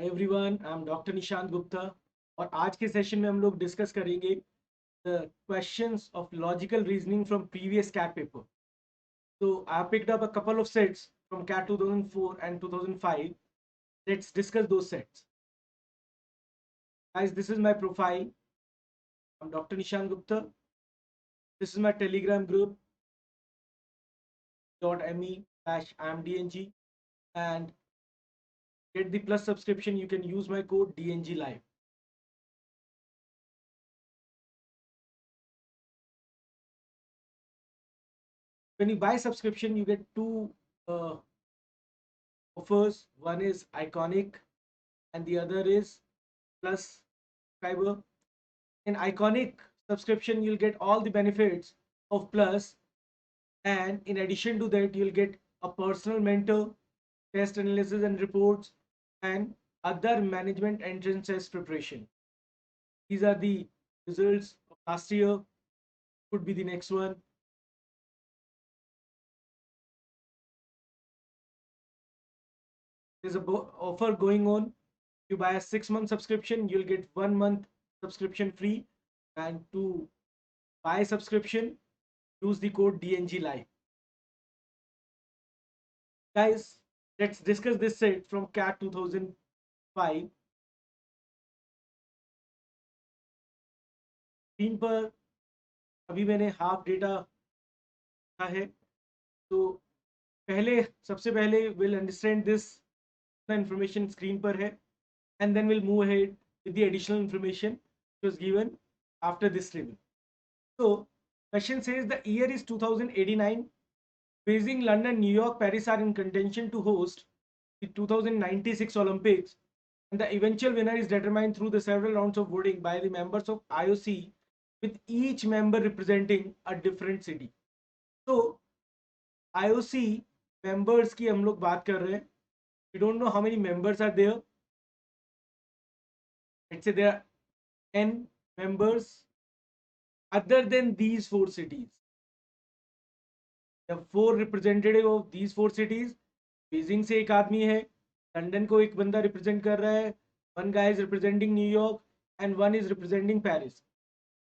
Everyone, I am doctor Nishant Gupta और आज के सेशन में हम लोग डिस्कस करेंगे the questions of logical reasoning from previous CAT paper. So I picked up a couple of sets from CAT 2004 and 2005. Let's discuss those sets. Guys, this is my profile. I'm Dr. Nishan Gupta. This is my Telegram group .me/imdng, and get the plus subscription. You can use my code DNG Live. When you buy subscription, you get two offers. One is Iconic and the other is Plus subscriber. In Iconic subscription, you'll get all the benefits of Plus, and in addition to that, you'll get a personal mentor, test analysis and reports, and other management entrances preparation. These are the results of last year. Could be the next one. There's a offer going on. You buy a 6-month subscription, you'll get 1 month subscription free, and to buy subscription, use the code DNG Live. Guys, let's discuss this set from CAT 2005. Screen पर अभी मैंने half data रखा है, तो सबसे पहले will understand this information screen पर है, and then we'll move ahead with the additional information which was given after this level. So question says the year is 2089. Beijing, London, New York, Paris are in contention to host the 2096 Olympics, and the eventual winner is determined through the several rounds of voting by the members of IOC, with each member representing a different city. So IOC members की हम लोग बात कर रहे हैं. We don't know how many members are there. Let's say there are n members other than these 4 cities. The 4 representative of these 4 cities. Beijing से एक आदमी है, लंदन को एक बंदा रिप्रेजेंट कर रहा है, one guy is representing New York and one is representing Paris.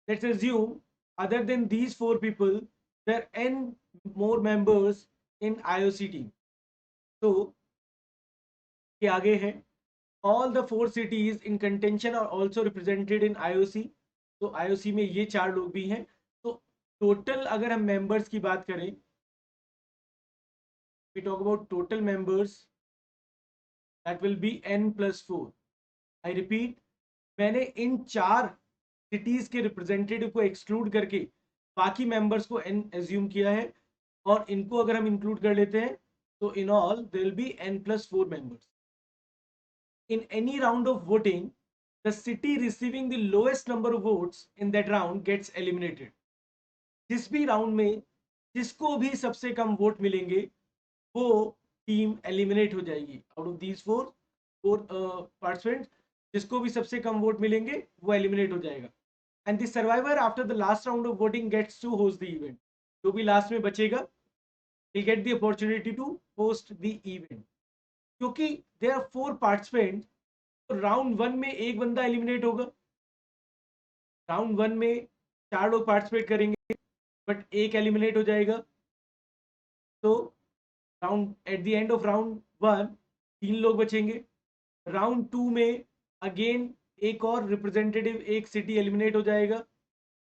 Let's assume other than these 4 people, there are n more members in IOC team. So ये आगे है, all the 4 cities in contention are also represented in IOC. तो IOC में ये 4 लोग भी हैं. तो टोटल अगर हम मेंबर्स की बात करें, we talk about total members, that will be n plus 4. I repeat, मैंने इन 4 सिटीज के रिप्रेजेंटेटिव को एक्सक्लूड करके बाकी मेंबर्स को n एज्यूम किया है, और इनको अगर हम इंक्लूड कर लेते हैं तो in all there will be n plus 4 members. In any round of voting, the city receiving the lowest number of votes in that round gets eliminated. जिस भी राउंड में जिसको भी सबसे कम वोट मिलेंगे वो टीम एलिमिनेट हो जाएगी. Out of these four participants, जिसको भी सबसे कम वोट मिलेंगे वो एलिमिनेट हो जाएगा. And the survivor after the last round of voting gets to host the event. जो भी लास्ट में बचेगा will get the opportunity to host the event. क्योंकि देयर आर 4 पार्टिसिपेंट, तो राउंड 1 में एक बंदा एलिमिनेट होगा. राउंड 1 में 4 लोग पार्टिसिपेट करेंगे बट एक एलिमिनेट हो जाएगा. तो round at the end of round 1 3 लोग बचेंगे. राउंड 2 में अगेन एक और रिप्रेजेंटेटिव, एक सिटी एलिमिनेट हो जाएगा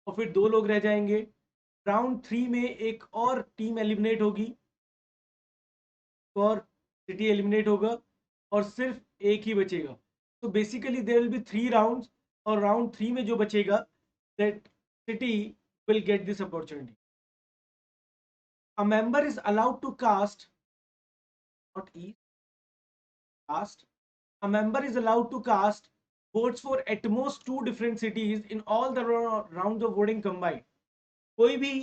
और फिर 2 लोग रह जाएंगे. राउंड 3 में एक और टीम एलिमिनेट होगी और सिटी एलिमिनेट होगा और सिर्फ एक ही बचेगा. तो basically there will be 3 rounds, और राउंड 3 में जो बचेगा that city will get this opportunity. A member is allowed to cast, not each, cast. A member is allowed to cast votes for at most 2 different cities in all the rounds of voting combined. कोई भी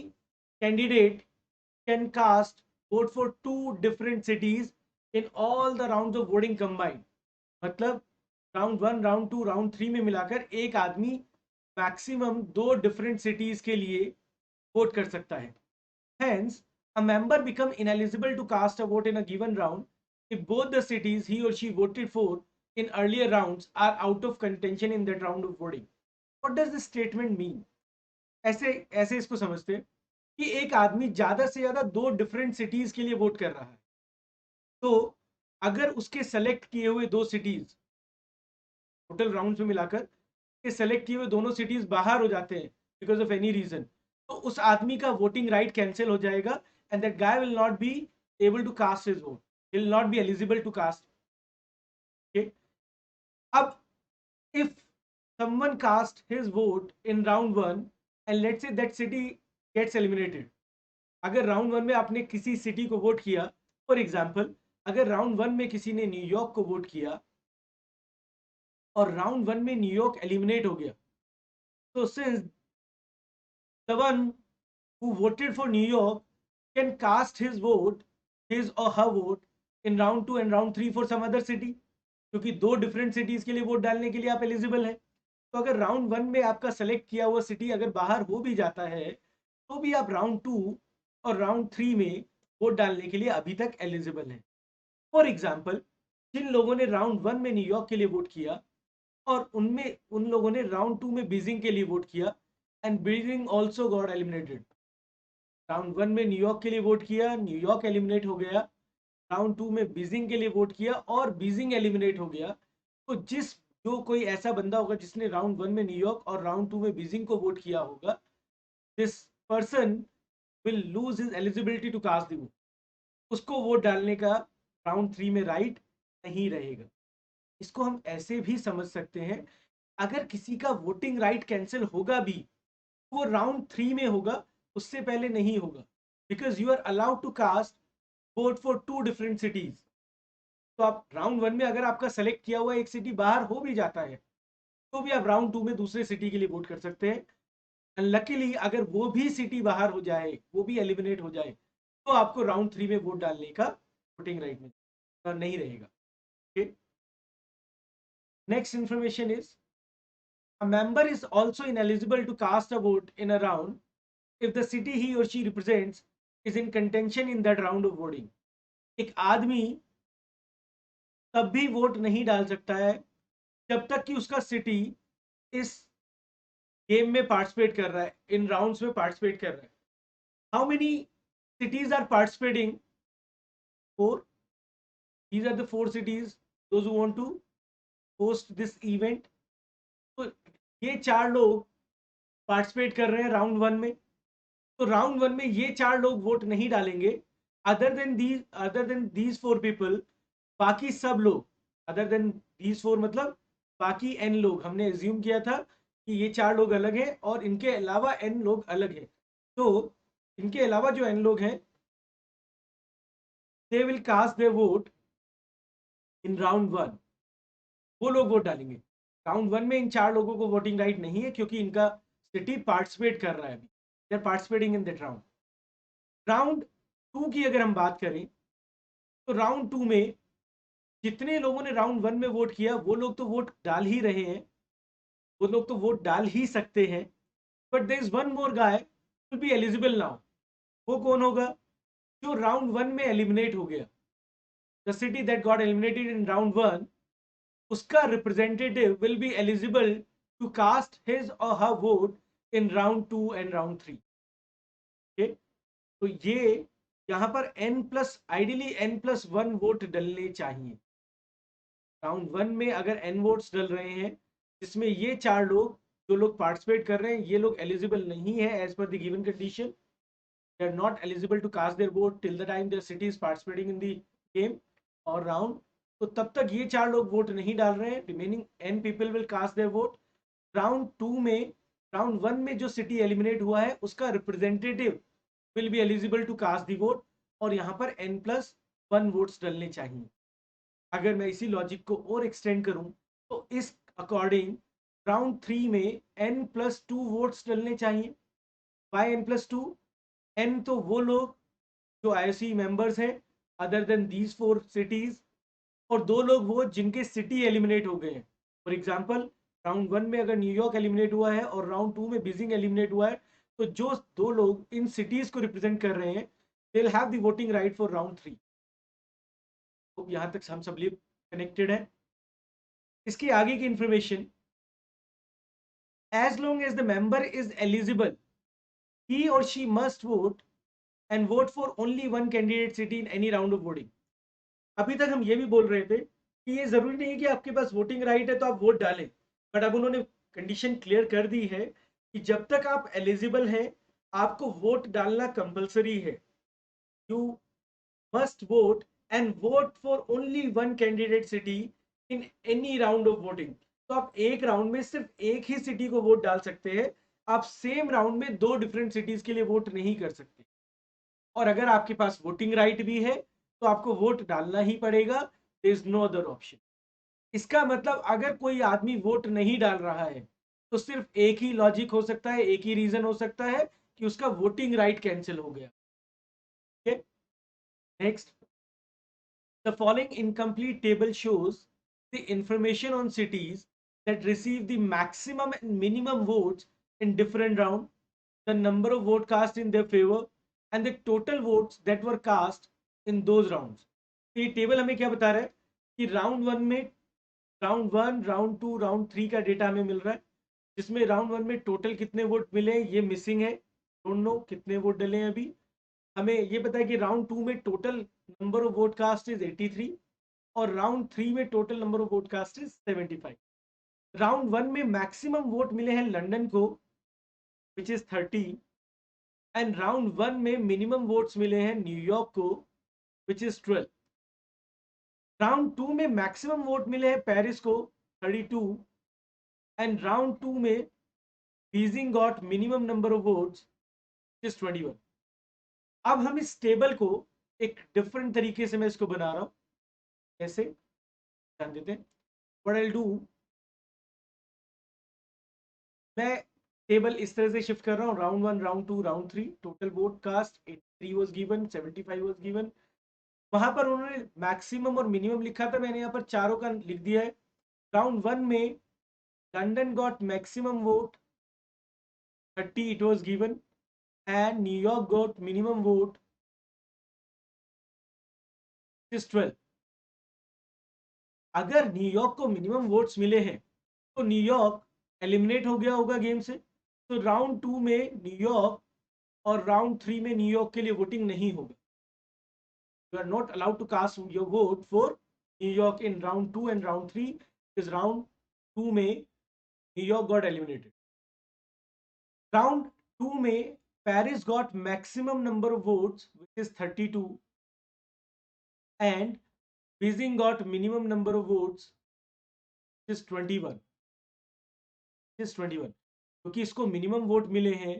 candidate can cast vote for 2 different cities in all the rounds of voting combined. मतलब round 1, round 2, round 3 में मिलाकर एक आदमी maximum 2 different cities के लिए vote कर सकता है. Hence, a member become ineligible to cast a vote in a given round if both the cities he or she voted for in earlier rounds are out of contention in that round of voting. What does this statement mean? ऐसे ऐसे इसको समझते हैं कि एक आदमी ज्यादा से ज्यादा 2 डिफरेंट सिटीज के लिए वोट कर रहा है, तो अगर उसके सेलेक्ट किए हुए 2 सिटीज टोटल राउंड्स में मिलाकर के सेलेक्ट किए हुए दोनों सिटीज बाहर हो जाते हैं बिकॉज ऑफ एनी रीजन, तो उस आदमी का वोटिंग राइट कैंसिल हो जाएगा and that guy will not be able to cast his vote, will not be eligible to cast. Okay, अब if someone cast his vote in round 1 and let's say that city gets eliminated, अगर round 1 में आपने किसी city को vote किया, for example अगर round 1 में किसी ने न्यूयॉर्क को वोट किया और राउंड 1 में न्यूयॉर्क एलिमिनेट हो गया, तो since the one who voted for New York can cast his vote, his or her vote in round 2 and round 3 for some other city, क्योंकि 2 डिफरेंट सिटीज के लिए वोट डालने के लिए आप एलिजिबल है. तो अगर राउंड 1 में आपका सेलेक्ट किया हुआ सिटी अगर बाहर हो भी जाता है, तो भी आप राउंड 2 और राउंड 3 में वोट डालने के लिए अभी तक एलिजिबल है. फॉर एग्जाम्पल, जिन लोगों ने राउंड 1 में न्यूयॉर्क के लिए वोट किया और उनमें उन लोगों ने राउंड 2 में बीजिंग के लिए वोट किया and Beijing also got eliminated. Round 1 में न्यूयॉर्क के लिए वोट किया, न्यूयॉर्क एलिमिनेट हो गया. राउंड 2 में बीजिंग के लिए वोट किया और बीजिंग एलिमिनेट हो गया. तो जो कोई ऐसा बंदा होगा जिसने राउंड 1 में न्यूयॉर्क और राउंड 2 में बीजिंग को वोट किया होगा, this person will lose his eligibility to cast the vote. उसको वोट डालने का राउंड 3 में राइट नहीं रहेगा. इसको हम ऐसे भी समझ सकते हैं, अगर किसी का वोटिंग राइट कैंसिल होगा भी, वो राउंड 3 में होगा, उससे पहले नहीं होगा, because you are allowed to cast vote for 2 different cities. तो आप राउंड 1 में अगर आपका सेलेक्ट किया हुआ एक सिटी बाहर हो भी जाता है, तो भी आप राउंड 2 में दूसरे सिटी के लिए वोट कर सकते हैं. लकीली अगर वो भी सिटी बाहर हो जाए, वो भी एलिमिनेट हो जाए, तो आपको राउंड 3 में वोट डालने का वोटिंग राइट में नहीं रहेगा. Next information is a member is also ineligible to cast a vote in a round if the city he or she represents is in contention in that round of voting. एक आदमी तब भी vote नहीं डाल सकता है जब तक कि उसका सिटी इस गेम में पार्टिसिपेट कर रहा है, इन राउंड्स में पार्टिसिपेट कर रहा है. How many cities are participating? 4. These are the 4 cities, those who want to host this event. तो ये 4 लोग पार्टिसिपेट कर रहे हैं राउंड 1 में. तो राउंड 1 में ये 4 लोग वोट नहीं डालेंगे. अदर देन दीज 4 पीपल, बाकी सब लोग, अदर देन दीज 4 मतलब बाकी n लोग, हमने एज्यूम किया था कि ये 4 लोग अलग हैं और इनके अलावा n लोग अलग हैं. तो इनके अलावा जो n लोग हैं, they will cast their vote in round 1. वो लोग वोट डालेंगे. राउंड 1 में इन 4 लोगों को वोटिंग राइट नहीं है, क्योंकि इनका सिटी पार्टिसिपेट कर रहा है अभी, they are participating in that round. Round 2 की अगर हम बात करें, तो राउंड 2 में जितने लोगों ने राउंड 1 में वोट किया, वो लोग तो वोट डाल ही रहे हैं, वो लोग तो वोट डाल ही सकते हैं. But there is one more guy will be eligible now. वो कौन होगा? जो राउंड 1 में एलिमिनेट हो गया, the city that got eliminated in round 1, उसका representative will be eligible to cast his or her vote in round 2 and round 3. Okay, तो ये यहां पर आइडियली n+1 वोट डलने चाहिए. राउंड 1 में अगर n वोट्स डल रहे हैं, जिसमें ये 4 लोग जो लोग पार्टिसिपेट कर रहे हैं, ये लोग एलिजिबल नहीं है एज पर the given condition. They are not eligible to cast their vote till the time their city is participating in the game और राउंड. तो तब तक ये 4 लोग वोट नहीं डाल रहे हैं. Remaining n people will cast their vote. Round 2 में, राउंड 1 में जो सिटी एलिमिनेट हुआ है, उसका representative will be eligible to cast the vote, और यहाँ पर n+1 वोट्स डलने चाहिए. अगर मैं इसी लॉजिक को और एक्सटेंड करूं, तो इस अकॉर्डिंग राउंड 3 में n+2 वोट्स डलने चाहिए. बाय n+2, n तो वो लोग जो IOC मेंबर्स हैं अदर देन दीज 4 सिटीज, और 2 लोग वो जिनके सिटी एलिमिनेट हो गए हैं. फॉर एग्जांपल, राउंड 1 में अगर न्यूयॉर्क एलिमिनेट हुआ है और राउंड 2 में बीजिंग एलिमिनेट हुआ है, तो जो 2 लोग इन सिटीज को रिप्रेजेंट कर रहे हैं, they will have the voting right for round 3. तो यहाँ तक हम सब लिए कनेक्टेड है. इसकी आगे की information, as long as the member is eligible he or she must vote and vote for only one candidate city in any round of voting. अभी तक हम ये भी बोल रहे थे कि ये जरूरी नहीं है कि आपके पास वोटिंग राइट है तो आप वोट डालें, बट अब उन्होंने कंडीशन क्लियर कर दी है कि जब तक आप एलिजिबल हैं आपको वोट डालना कंपलसरी है। You must vote and vote for only one candidate city in any round of voting। तो आप एक राउंड में सिर्फ एक ही सिटी को वोट डाल सकते हैं, आप सेम राउंड में दो डिफरेंट सिटीज के लिए वोट नहीं कर सकते। और अगर आपके पास वोटिंग राइट भी है तो आपको वोट डालना ही पड़ेगा, there is no other option. इसका मतलब अगर कोई आदमी वोट नहीं डाल रहा है तो सिर्फ एक ही लॉजिक हो सकता है, एक ही रीजन हो सकता है कि उसका वोटिंग राइट कैंसिल हो गया। Next, the following incomplete table shows the information on cities that receive the maximum and minimum votes in different rounds, the number of votes cast in their favor, and the total votes that were cast in those rounds। तो ये table हमें क्या बता रहा है कि round one में, round one, round two, round three का डेटा हमें मिल रहा है, जिसमें राउंड वन में टोटल कितने वोट मिले ये मिसिंग है, डोंट नो कितने वोट डले हैं अभी। हमें ये पता है कि राउंड टू में total number of vote cast is 83 और राउंड थ्री में total number of vote cast is 75। Round one में मैक्सिमम वोट मिले हैं लंदन को which is 30 and round one में मिनिमम वोट्स मिले हैं न्यूयॉर्क को विच इज 12। राउंड टू में मैक्सिमम वोट मिले हैं पेरिस को 32 एंड राउंड टू में Beijing got minimum number of votes which is 21। अब हम इस टेबल को एक डिफरेंट तरीके से मैं इसको बना रहा हूं, कैसे ध्यान देते हैं। व्हाट आई विल डू, मैं टेबल इस तरह से शिफ्ट कर रहा हूँ, round one, round two, round three, total vote cast 83 was given, 75 was given. वहां पर उन्होंने मैक्सिमम और मिनिमम लिखा था, मैंने यहाँ पर चारों का लिख दिया है। राउंड वन में London got maximum vote 30 it was given and New York got minimum vote is 12। अगर न्यूयॉर्क को मिनिमम वोट्स मिले हैं तो न्यूयॉर्क एलिमिनेट हो गया होगा गेम से, तो राउंड टू में न्यूयॉर्क और राउंड थ्री में न्यूयॉर्क के लिए वोटिंग नहीं होगा। You are not allowed to cast your vote for New York in round 2 and round 3 because round 2 में New York got eliminated। Round 2 में Paris got maximum number of votes which is 32 and Beijing got minimum number of votes which is 21। क्योंकि इसको minimum vote मिले हैं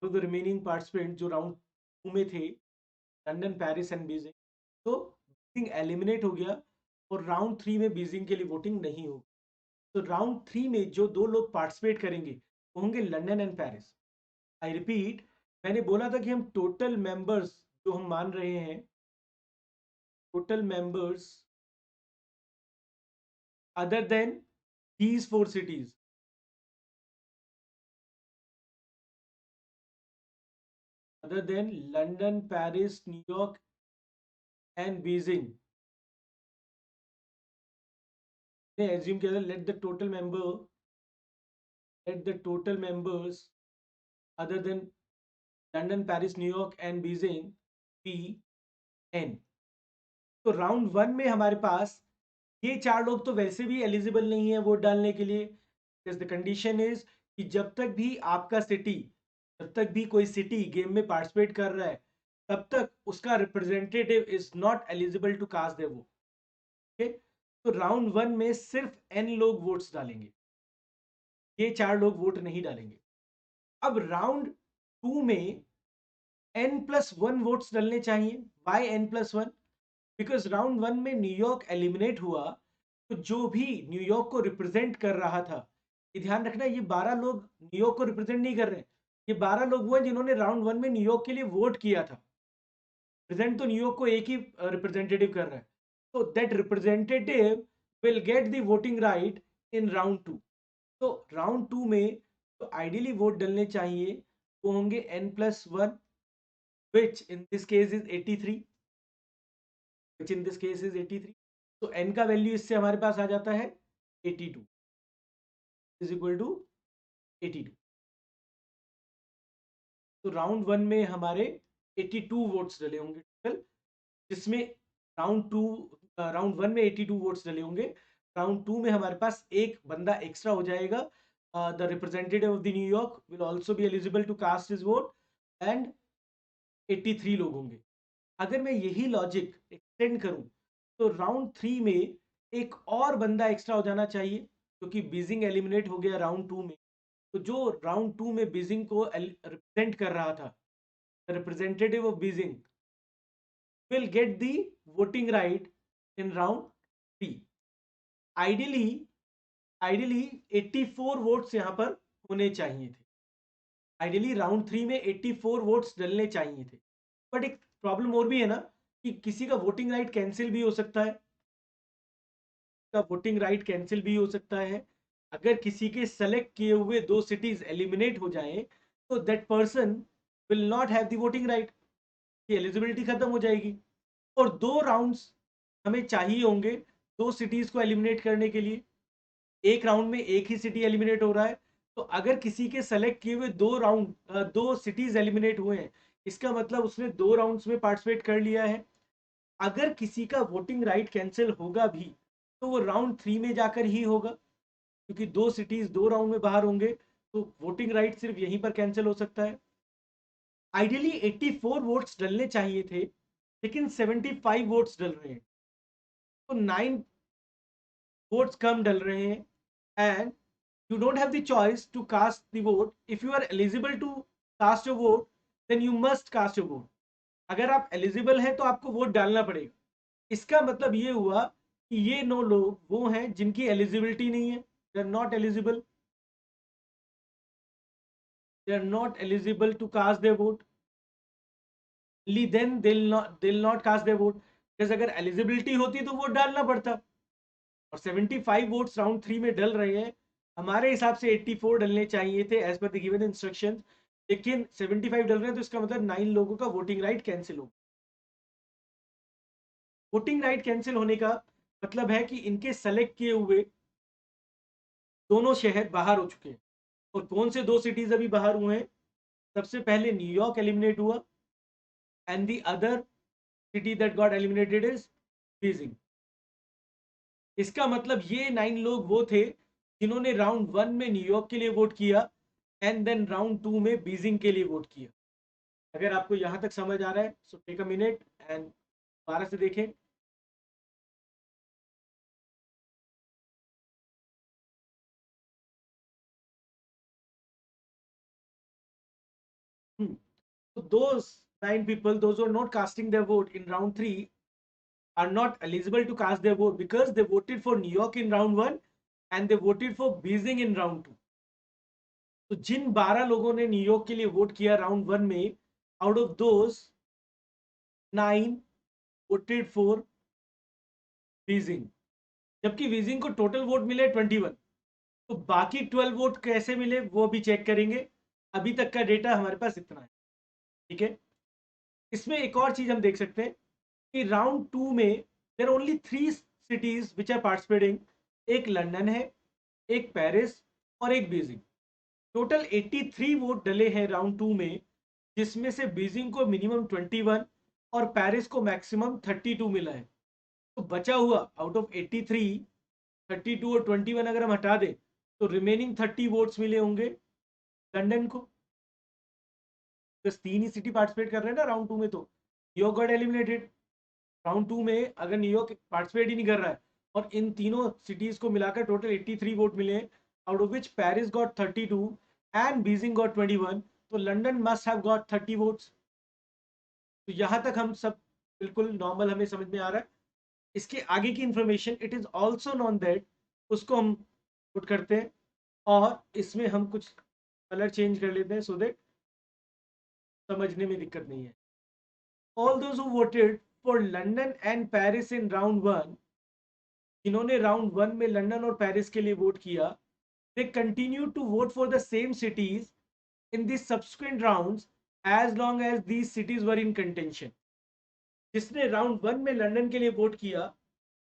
तो the remaining participant जो round 2 में थे, लंदन, पेरिस एंड बीजिंग, तो बीजिंग एलिमिनेट हो गया और राउंड 3 में बीजिंग के लिए वोटिंग नहीं होगी। तो राउंड 3 में जो दो लोग पार्टिसिपेट करेंगे वो होंगे London and Paris. I repeat, मैंने बोला था कि हम टोटल मेंबर्स जो हम मान रहे हैं, total members other than these four cities, other than London, Paris, New York and Beijing, ने एज्यूम किया था let the total member, let the total members other than London, Paris, New York and Beijing be n। तो round one में हमारे पास ये चार लोग तो वैसे भी एलिजिबल नहीं है वोट डालने के लिए। द कंडीशन इज कि जब तक भी आपका सिटी, जब तक भी कोई सिटी गेम में पार्टिसिपेट कर रहा है तब तक उसका representative is not eligible to cast their vote. Okay, तो राउंड वन में सिर्फ n लोग वोट्स डालेंगे, ये चार लोग वोट नहीं डालेंगे। अब राउंड टू में n+1 वोट्स डलने चाहिए। Why n+1? Because round one में न्यूयॉर्क एलिमिनेट हुआ तो जो भी न्यूयॉर्क को रिप्रेजेंट कर रहा था, ये ध्यान रखना ये 12 लोग न्यूयॉर्क को रिप्रेजेंट नहीं कर रहे, ये 12 लोग वो हैं जिन्होंने राउंड वन में न्यूयॉर्क के लिए वोट किया था। प्रेजेंट तो न्यूयॉर्क को एक ही रिप्रेजेंटेटिव कर रहा है, तो that representative will get the voting right in round to. तो राउंड टू में तो आइडियली वोट डलने चाहिए वो होंगे n+1 which in this case is 83, which in this case is 83। तो n का वैल्यू इससे हमारे पास आ जाता है 82 इज इक्वल टू 82। तो राउंड वन में हमारे 82 वोट्स डले होंगे टोटल, जिसमें राउंड वन में 82 वोट्स डले होंगे। राउंड टू में हमारे पास एक बंदा एक्स्ट्रा हो जाएगा। The representative of the New York will also be eligible to cast his vote and 83 लोग होंगे। अगर मैं यही लॉजिक एक्सटेंड करूं तो राउंड थ्री में एक और बंदा एक्स्ट्रा हो जाना चाहिए, क्योंकि बीजिंग एलिमिनेट हो गया राउंड टू में। तो जो राउंड टू में बीजिंग को रिप्रेजेंट कर रहा था, representative of Beijing will get the voting right in round 3। Ideally 84 votes यहां पर होने चाहिए थे। आइडियली राउंड 3 में 84 वोट्स डलने चाहिए थे। बट एक प्रॉब्लम और भी है ना, कि किसी का वोटिंग राइट कैंसिल भी हो सकता है। का वोटिंग राइट कैंसिल भी हो सकता है। अगर किसी के सेलेक्ट किए हुए दो सिटीज एलिमिनेट हो जाएं तो that person will not have the voting right, की एलिजिबिलिटी खत्म हो जाएगी। और दो राउंड्स हमें चाहिए होंगे दो सिटीज को एलिमिनेट करने के लिए। एक राउंड में एक ही सिटी एलिमिनेट हो रहा है, तो अगर किसी के सेलेक्ट किए हुए दो सिटीज एलिमिनेट हुए हैं, इसका मतलब उसने दो राउंड्स में पार्टिसिपेट कर लिया है। अगर किसी का वोटिंग राइट कैंसिल होगा भी तो वो राउंड थ्री में जाकर ही होगा, क्योंकि दो सिटीज दो राउंड में बाहर होंगे, तो वोटिंग राइट सिर्फ यहीं पर कैंसिल हो सकता है। आइडियली 84 वोट्स डलने चाहिए थे, लेकिन 75 वोट्स डल रहे हैं, तो 9 वोट्स कम डल रहे हैं। And you don't have the choice to cast the vote. If you are eligible to cast your vote, then you must cast your vote. अगर आप एलिजिबल हैं तो आपको वोट डालना पड़ेगा। इसका मतलब ये हुआ कि ये 9 लोग वो हैं जिनकी एलिजिबिलिटी नहीं है, they are not eligible, they are not eligible to cast their vote. Then they'll not cast their vote। जैसे अगर एलिजिबिलिटी होती तो वोट डालना पड़ता। और 75 वोट्स राउंड थ्री में डल रहे हैं, हमारे हिसाब से 84 डलने चाहिए थे एज पर द गिवन इंस्ट्रक्शंस, लेकिन 75 डल रहे हैं, तो इसका मतलब 9 लोगों का वोटिंग राइट कैंसिल हो। वोटिंग राइट कैंसिल होने का मतलब है कि इनके सेलेक्ट किए हुए दोनों शहर बाहर हो चुके हैं। और कौन से दो सिटीज अभी बाहर हुए हैं? सबसे पहले न्यूयॉर्क एलिमिनेट हुआ and the other city that got eliminated is Beijing. इसका मतलब ये 9 लोग वो थे जिन्होंने राउंड वन में न्यूयॉर्क के लिए वोट किया एंड देन राउंड टू में बीजिंग के लिए वोट किया। अगर आपको यहां तक समझ आ रहा है so take a minute and दोबारा से देखें। So those 9 people, those who are not casting their vote in round 3, are not eligible to cast their vote because they voted for New York in round 1 and they voted for Beijing in round 2। तो जिन 12 लोगों ने New York के लिए vote किया round one में, out of those 9 voted for Beijing, जबकि Beijing को total vote मिले 21। तो बाकी 12 वोट कैसे मिले वो भी चेक करेंगे। अभी तक का डेटा हमारे पास इतना है, ठीक है। इसमें एक और चीज हम देख सकते हैं कि राउंड टू में there only 3 cities which are participating. एक लंदन है, एक पेरिस और एक बीजिंग। टोटल 83 वोट डले हैं राउंड टू में, जिसमें से बीजिंग को मिनिमम 21 और पेरिस को मैक्सिमम 32 मिला है। तो बचा हुआ आउट ऑफ 83, 32 और 21 अगर हम हटा दें तो रिमेनिंग 30 वोट्स मिले होंगे लंदन को। बस 3 ही सिटी पार्टिसिपेट कर रहे हैं ना राउंड टू में, तो New York got eliminated. Round two में अगर न्यूयॉर्क पार्टिसिपेट ही नहीं कर रहा है और इन तीनों सिटीज को मिलाकर टोटल 83 वोट मिले, out of which Paris got 32 and Beijing got 21, तो London must have got 30 votes. तो यहां तक हम सब बिल्कुल नॉर्मल, हमें समझ में आ रहा है। इसके आगे की information it is also non that, उसको हम पुट करते हैं और इसमें हम कुछ कलर चेंज कर लेते हैं सो दैट समझने में दिक्कत नहीं है। All those who voted for London and Paris in round one, जिन्होंने राउंड वन में लंदन और पेरिस के लिए वोट किया, they continue to vote for the same cities in the subsequent rounds as long as these cities were in contention. जिसने round one में London के लिए वोट किया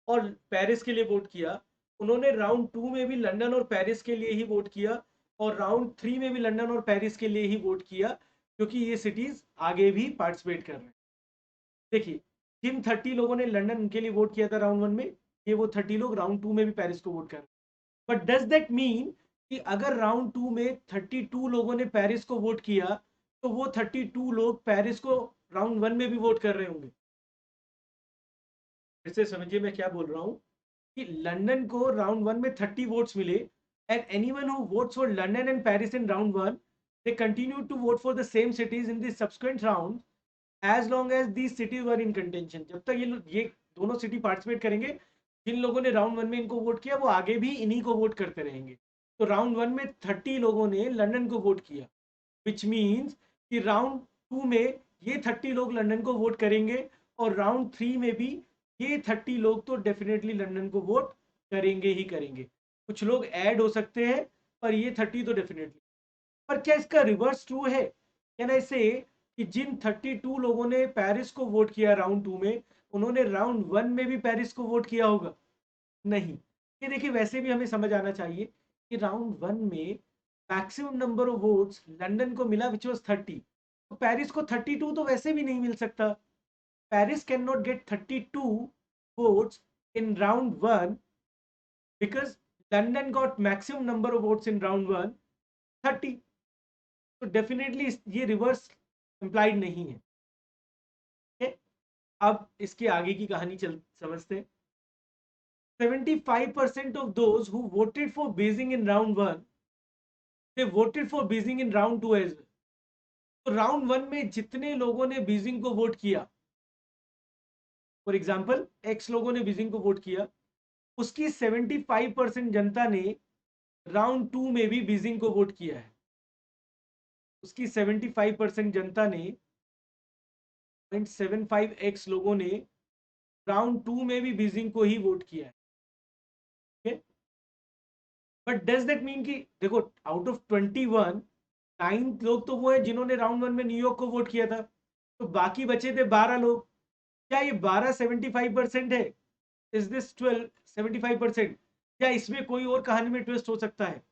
और पेरिस के लिए वोट किया, उन्होंने राउंड 2 में भी लंदन और पेरिस के लिए ही वोट किया और राउंड 3 में भी लंदन और पेरिस के लिए ही वोट किया, क्योंकि ये सिटीज आगे भी पार्टिसिपेट कर रहे हैं। देखिए, जिन 30 लोगों ने लंदन के लिए वोट किया था राउंड 1 में, ये वो 30 लोग राउंड 2 में भी पेरिस को वोट कर रहे हैं। बट डज दैट मीन कि अगर राउंड 2 में 32 लोगों ने पेरिस को वोट किया, तो वो 32 लोग पेरिस को राउंड 1 में भी वोट कर रहे होंगे? फिर से समझिए मैं क्या बोल रहा हूं, कि लंदन को राउंड 1 में 30 वोट्स मिले, and anyone who votes for London and Paris in round 1, they continue to vote for the same cities in the subsequent round as long as these cities were in contention. जब तक ये दोनों city participate करेंगे, जिन लोगों ने round 1 में इनको vote किया वो आगे भी इन्हीं को वोट करते रहेंगे। तो राउंड 1 में 30 लोगों ने लंदन को वोट किया, विच मीन्स कि राउंड 2 में ये 30 लोग लंदन को वोट करेंगे, और राउंड 3 में भी ये 30 लोग तो डेफिनेटली लंदन को वोट करेंगे ही करेंगे। कुछ लोग ऐड हो सकते हैं, पर ये 30 तो डेफिनेटली। पर क्या इसका रिवर्स ट्रू है? कैन आई से कि जिन 32 लोगों ने पेरिस को वोट किया राउंड 2 में, उन्होंने राउंड 1 में भी पेरिस को वोट किया होगा? नहीं। ये देखिए, वैसे भी हमें समझ आना चाहिए कि राउंड 1 में maximum number of votes London को मिला, विच वाज 30। तो पेरिस को 32 तो वैसे भी नहीं मिल सकता। Paris can not gate 32 votes in round 1 because London got maximum number of votes in round 1, 30। तो डेफिनेटली ये रिवर्स इंप्लाइड नहीं है। okay? अब इसके आगे की कहानी चल समझते हैं। 75% of those who voted for Beijing in round 1, they voted for Beijing in round 2 as well। तो राउंड 1 में जितने लोगों ने बीजिंग को वोट किया, फॉर एग्जाम्पल एक्स लोगों ने बीजिंग को वोट किया, उसकी 75% जनता ने राउंड 2 में भी बीजिंग को वोट किया है। उसकी 75% जनता ने 0.75x लोगों ने राउंड 2 में भी बीजिंग को ही वोट किया है। बट डज दैट मीन कि देखो, आउट ऑफ 21, 9 लोग तो वो है जिन्होंने राउंड 1 में न्यूयॉर्क को वोट किया था, तो बाकी बचे थे 12 लोग। क्या ये 12 75% है? Is this 12 75%? क्या इसमें कोई और कहानी में ट्विस्ट हो सकता है?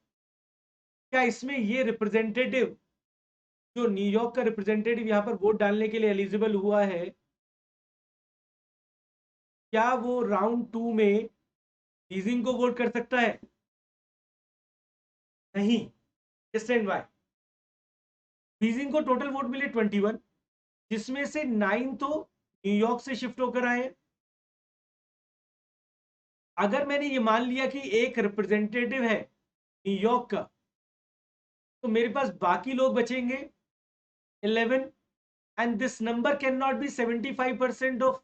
क्या इसमें ये रिप्रेजेंटेटिव, जो न्यूयॉर्क का रिप्रेजेंटेटिव यहां पर वोट डालने के लिए एलिजिबल हुआ है, क्या वो राउंड 2 में बीजिंग को वोट कर सकता है? नहीं। जस्ट एंड वाई, बीजिंग को टोटल वोट मिले 21, जिसमें से 9 तो न्यूयॉर्क से शिफ्ट होकर आए हैं। अगर मैंने ये मान लिया कि एक रिप्रेजेंटेटिव है न्यूयॉर्क का, तो मेरे पास बाकी लोग बचेंगे 11, and this number can not be 75% of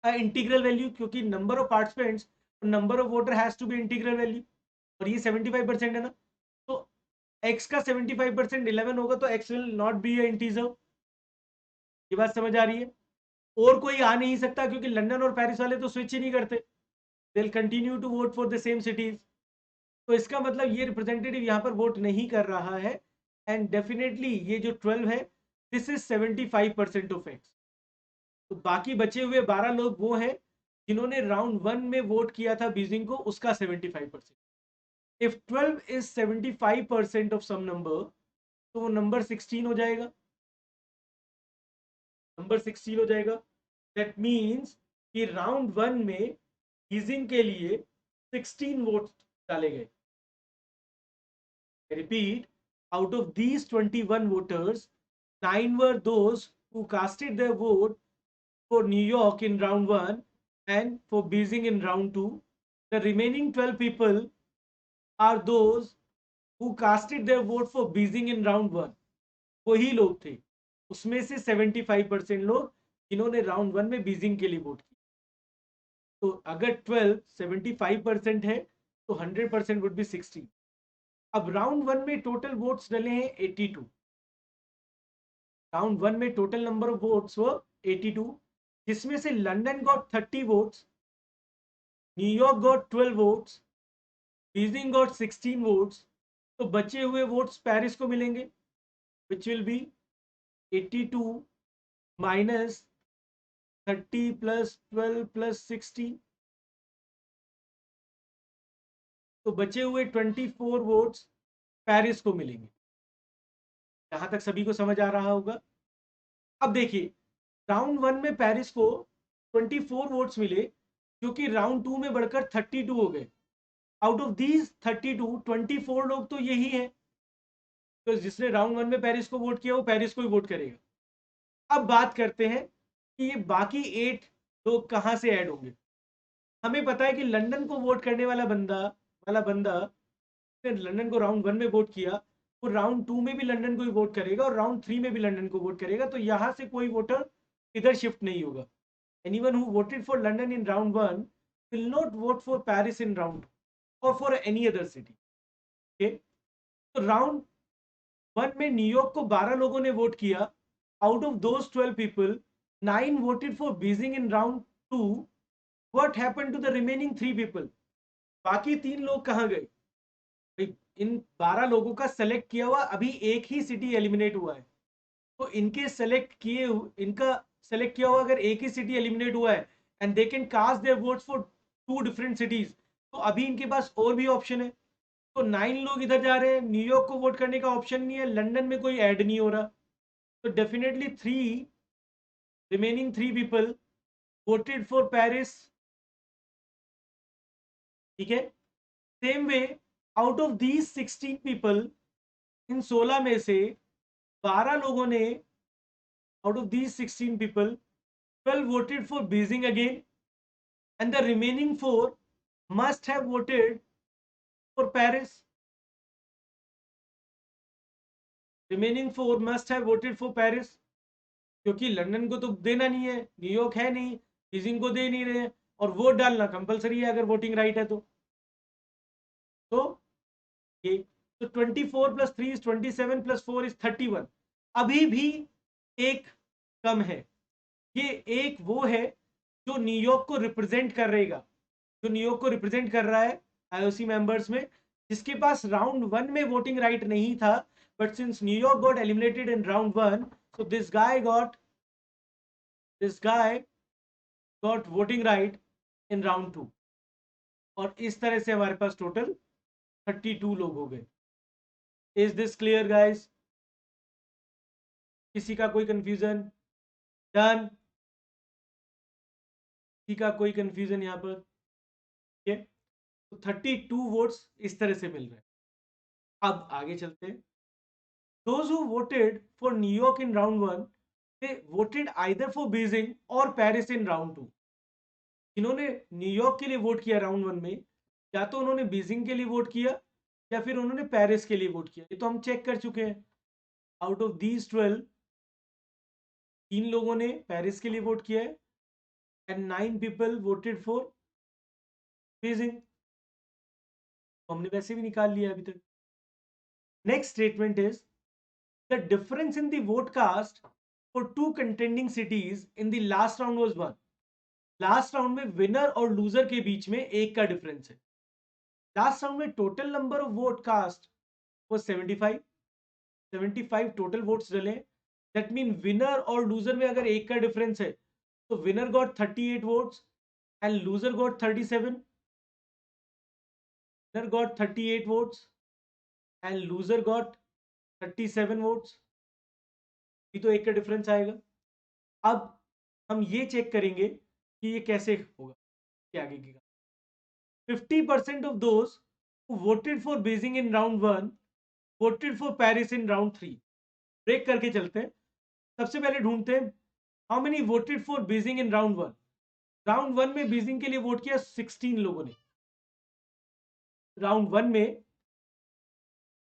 integral value, क्योंकि नंबर ऑफ पार्टिसिपेंट्स और number of voter has to be integral value, और ये 75% है ना। तो x का 75% 11 होगा, तो x will not be a integer. ये बात समझ आ रही है? और कोई आ नहीं सकता, क्योंकि लंदन और पेरिस वाले तो स्विच ही नहीं करते, they will continue to vote for the same cities. तो इसका मतलब ये रिप्रेजेंटेटिव यहाँ पर वोट नहीं कर रहा है, एंड डेफिनेटली ये जो 12 है, दिस इज 75% ऑफ एक्स। तो बाकी बचे हुए 12 लोग वो हैं जिन्होंने राउंड 1 में वोट किया था बीजिंग को, उसका 75%। If 12 is 75% of some number, तो वो नंबर 16 हो जाएगा। नंबर 16 हो जाएगा। दैट मीन्स कि राउंड 1 में बीजिंग के लिए 16 वोट डाले गए। Repeat, out of these 21 voters, 9 were those who casted their vote for New York in round 1 and for Beijing in round 2. The remaining 12 people are those who casted their vote for Beijing in round 1. वही लोग थे, उसमें से 75% लोग जिन्होंने round 1 में Beijing के लिए वोट किया। तो अगर 12 75% है, तो 100% वुड बी 60। अब राउंड 1 में टोटल वोट्स डले हैं 82। राउंड 1 में टोटल नंबर ऑफ वोट्स वो 82, जिसमें से London got 30 votes, New York got 12 votes, Beijing got 16 votes. तो बचे हुए वोट्स पेरिस को मिलेंगे, which will be 82 minus 30 plus 12 plus 16। तो बचे हुए 24 वोट्स पेरिस को मिलेंगे। यहां तक सभी को समझ आ रहा होगा। अब देखिए, राउंड 1 में पेरिस को 24 वोट्स मिले, क्योंकि राउंड 2 में बढ़कर 32 हो गए। आउट ऑफ दीज 32, 24 लोग तो यही है, तो जिसने राउंड 1 में पेरिस को वोट किया वो पेरिस को ही वोट करेगा। अब बात करते हैं कि ये बाकी 8 लोग कहां से ऐड होंगे। हमें पता है कि लंदन को वोट करने वाला बंदा लंदन को राउंड 1 में वोट किया, वो राउंड 2 में भी लंदन को ही वोट करेगा और राउंड 3 में भी लंदन को वोट करेगा। तो यहां से कोई वोटर इधर शिफ्ट नहीं होगा। Anyone who voted for London in round 1 will not vote for Paris in round 2 और for any other city. Okay, तो राउंड 1 में न्यूयॉर्क को 12 लोगों ने वोट किया। Out of those 12 people, 9 voted for Beijing in round 2। What happened to the remaining 3 people? बाकी 3 लोग कहां गए? इन 12 लोगों का सेलेक्ट किया हुआ अभी एक ही सिटी एलिमिनेट हुआ है, तो इनका सेलेक्ट किया हुआ अगर एक ही सिटी एलिमिनेट हुआ है and they can cast their votes for 2 different cities, तो अभी इनके पास और भी ऑप्शन है। तो 9 लोग इधर जा रहे हैं, न्यूयॉर्क को वोट करने का ऑप्शन नहीं है, लंदन में कोई ऐड नहीं हो रहा, तो definitely 3 remaining 3 people voted for Paris. ठीक है, same way, out of these 16 people, इन 16 में से 12 लोगों ने, out of these 16 people, 12 voted for Beijing again, and the remaining 4 must have voted for Paris. Remaining 4 must have voted for Paris, क्योंकि London को तो देना नहीं है, न्यूयॉर्क है नहीं, बीजिंग को दे नहीं रहे, और वोट डालना कंपलसरी है अगर वोटिंग राइट है तो ये, तो 24 प्लस 3 इज 27 प्लस 4 इज 31। अभी भी एक कम है। ये एक वो है जो न्यूयॉर्क को रिप्रेजेंट करेगा, जो न्यूयॉर्क को रिप्रेजेंट कर रहा है आईओसी मेंबर्स में, जिसके पास राउंड 1 में वोटिंग राइट नहीं था, but since New York got eliminated in round 1, so this guy got voting right in round 2, और इस तरह से हमारे पास टोटल 32 लोग हो गए। Is this clear guys? किसी का कोई कंफ्यूजन? डन? किसी का कोई कंफ्यूजन यहाँ पर? ठीक है, तो 32 वोट्स इस तरह से मिल रहे हैं। अब आगे चलते हैं। Those who voted for New York in round 1, they voted either for Beijing or Paris in round 2. इन्होंने न्यूयॉर्क के लिए वोट किया राउंड 1 में, या तो उन्होंने बीजिंग के लिए वोट किया या फिर उन्होंने पेरिस के लिए वोट किया। ये तो हम चेक कर चुके हैं। आउट ऑफ दीज 12, 3 लोगों ने पेरिस के लिए वोट किया है and 9 people voted for Beijing, तो हमने वैसे भी निकाल लिया अभी तक। Next statement is the difference in the vote cast for 2 contending cities in the last round was 1. Last round में विनर और लूजर के बीच में 1 का डिफरेंस है। लास्ट राउंड में total number of vote cast वो 75 टोटल वोट्स डले। दैट मीन विनर और लूजर में अगर 1 का डिफरेंस है, तो winner got 38 votes and loser got 37। Winner got 38 votes and loser got 37 votes, ये तो 1 का डिफरेंस आएगा। अब हम ये चेक करेंगे कि ये कैसे होगा, क्या आगे की 50% of those who voted for Beijing in round 1 voted for Paris in round 3। Break करके चलते हैं। सबसे पहले ढूंढते हैं how many voted for Beijing in round 1। Round 1 में बीजिंग के लिए वोट किया 16 लोगों ने। राउंड 1 में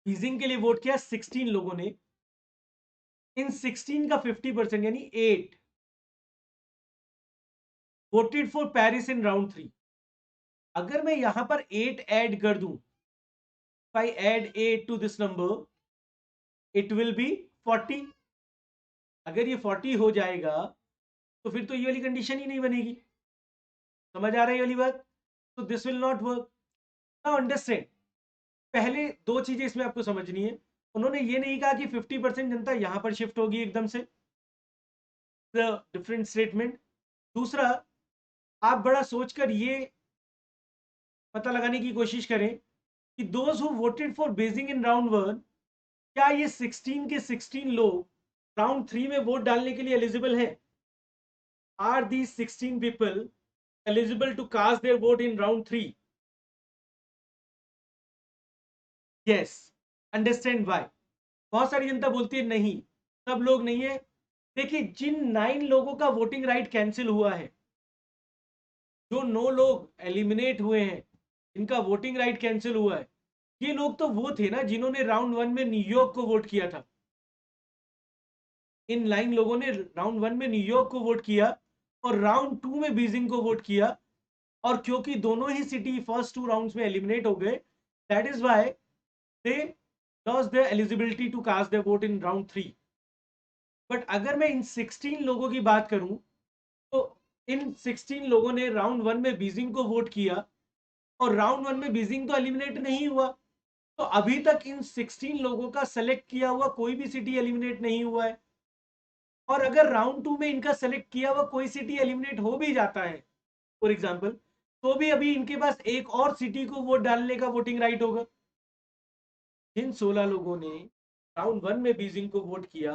बीजिंग के लिए वोट किया 16 लोगों ने। इन 16 का 50% यानी 8 voted for Paris in round 3। अगर मैं यहां पर 8 ऐड कर दूं, if I add 8 to this number, it will be 40। अगर ये 40 हो जाएगा तो फिर तो ये वाली कंडीशन ही नहीं बनेगी। समझ आ रही है वाली बात? तो this will not work. Now understand, पहले 2 चीजें इसमें आपको समझनी है। उन्होंने ये नहीं कहा कि 50% जनता यहां पर शिफ्ट होगी एकदम से, डिफरेंट स्टेटमेंट। दूसरा, आप बड़ा सोचकर ये पता लगाने की कोशिश करें कि those who voted for basin in round 1, क्या ये 16 के 16 लोग राउंड 3 में वोट डालने के लिए एलिजिबल है? Are these 16 people eligible to cast their vote in round 3? Yes. Understand why? बहुत सारी जनता बोलती है नहीं, सब लोग नहीं है। देखिए, जिन 9 लोगों का वोटिंग राइट कैंसिल हुआ है, जो 9 लोग एलिमिनेट हुए हैं, इनका वोटिंग राइट कैंसिल हुआ है, ये लोग तो वो थे ना जिन्होंने राउंड 1 में न्यूयॉर्क को वोट किया था। इन 9 लोगों ने राउंड 1 में न्यूयॉर्क को वोट किया और राउंड 2 में बीजिंग को वोट किया, और क्योंकि दोनों ही सिटी फर्स्ट 2 राउंड्स में एलिमिनेट हो गए, that is why they lost their eligibility to cast their vote in round 3। But अगर मैं इन 16 लोगों की बात करूं, तो इन 16 लोगों ने राउंड 1 में बीजिंग को वोट किया, और राउंड 1 में बीजिंग तो एलिमिनेट नहीं हुआ, तो अभी तक इन 16 लोगों का सेलेक्ट किया हुआ कोई भी सिटी एलिमिनेट नहीं हुआ है। और अगर राउंड 2 में इनका सेलेक्ट किया हुआ कोई सिटी एलिमिनेट हो भी जाता है फॉर एग्जांपल, तो भी अभी इनके पास एक और सिटी को वोट डालने का वोटिंग राइट होगा। जिन 16 लोगों ने राउंड 1 में बीजिंग को वोट किया,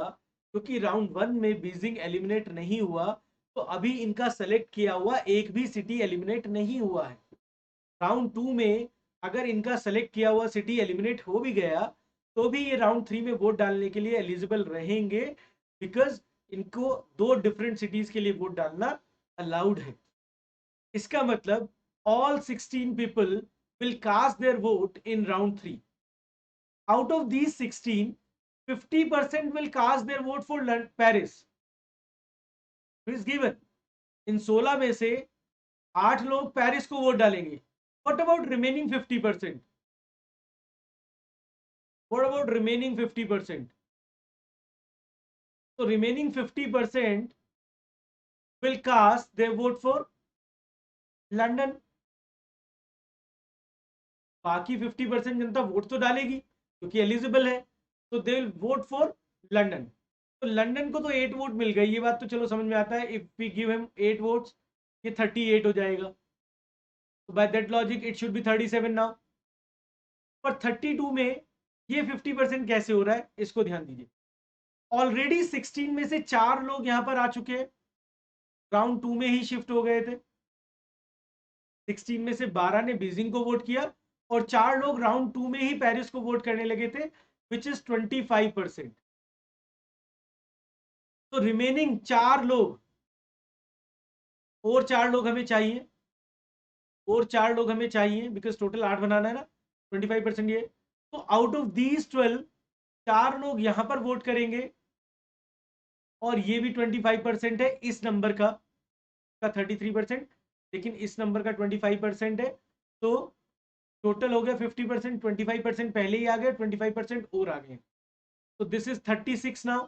क्योंकि राउंड 1 में बीजिंग एलिमिनेट नहीं हुआ, तो अभी इनका सेलेक्ट किया हुआ एक भी सिटी एलिमिनेट नहीं हुआ है। राउंड 2 में अगर इनका सेलेक्ट किया हुआ सिटी एलिमिनेट हो भी गया, तो भी ये राउंड 3 में वोट डालने के लिए एलिजिबल रहेंगे, बिकॉज इनको 2 डिफरेंट सिटीज के लिए वोट डालना अलाउड है। इसका मतलब all 16 people will cast their vote in round 3. Out of these 16, 50% will cast their vote for Paris. It is given. इन 16 में से 8 लोग पेरिस को वोट डालेंगे. What about remaining 50%? What about remaining 50%? So remaining 50% will cast their vote for London. बाकी 50% जनता vote तो डालेगी क्योंकि eligible है, तो they will vote for London. तो लंदन को तो 8 वोट मिल गई, ये बात तो चलो समझ में आता है। If we give him 8 votes, ये 38 हो जाएगा, तो by that logic it should be 37 now. पर 32 में ये 50% कैसे हो रहा है, इसको ध्यान दीजिए। ऑलरेडी 16 में से 4 लोग यहां पर आ चुके हैं, राउंड 2 में ही शिफ्ट हो गए थे। 16 में से 12 ने बीजिंग को वोट किया और 4 लोग राउंड 2 में ही पेरिस को वोट करने लगे थे, विच इज 25%। तो रिमेनिंग 4 लोग, और 4 लोग हमें चाहिए, और 4 लोग हमें चाहिए, बिकॉज टोटल 8 बनाना है ना, 25% ये। तो आउट ऑफ दीज 12, 4 लोग यहां पर वोट करेंगे, और ये भी 25% है इस नंबर का 33%, लेकिन इस नंबर का 25% है, तो टोटल हो गया 50%। 25% पहले ही आ गए, 25% और आ गए, तो दिस इज 36 नाउ।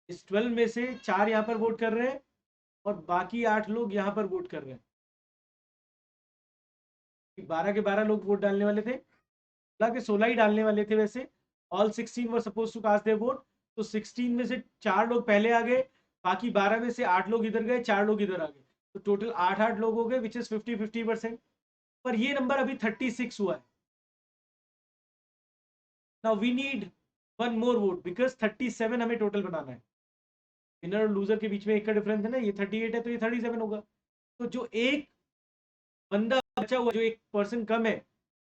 इस 12 में से 4 यहां पर वोट कर रहे हैं और बाकी 8 लोग यहां पर वोट कर रहे हैं। 12 के 12 लोग वोट डालने वाले थे, 16 के 16 ही डालने वाले थे वैसे। All 16 were suppose to cast their vote, तो 16 में से 4 लोग पहले आ गए, बाकी 12 में से 8 लोग इधर गए, 4 लोग इधर आ गए, तो टोटल 8 लोग हो गए, विच इज 50-50%। पर ये नंबर अभी 36 हुआ है। Now we need one more vote, because 37 हमें टोटल बनाना है। विनर और लूजर के बीच में एक का डिफरेंस है ना, ये 38 है तो ये 37 होगा। तो जो एक बंदा बचा हुआ, जो एक पर्सन कम है,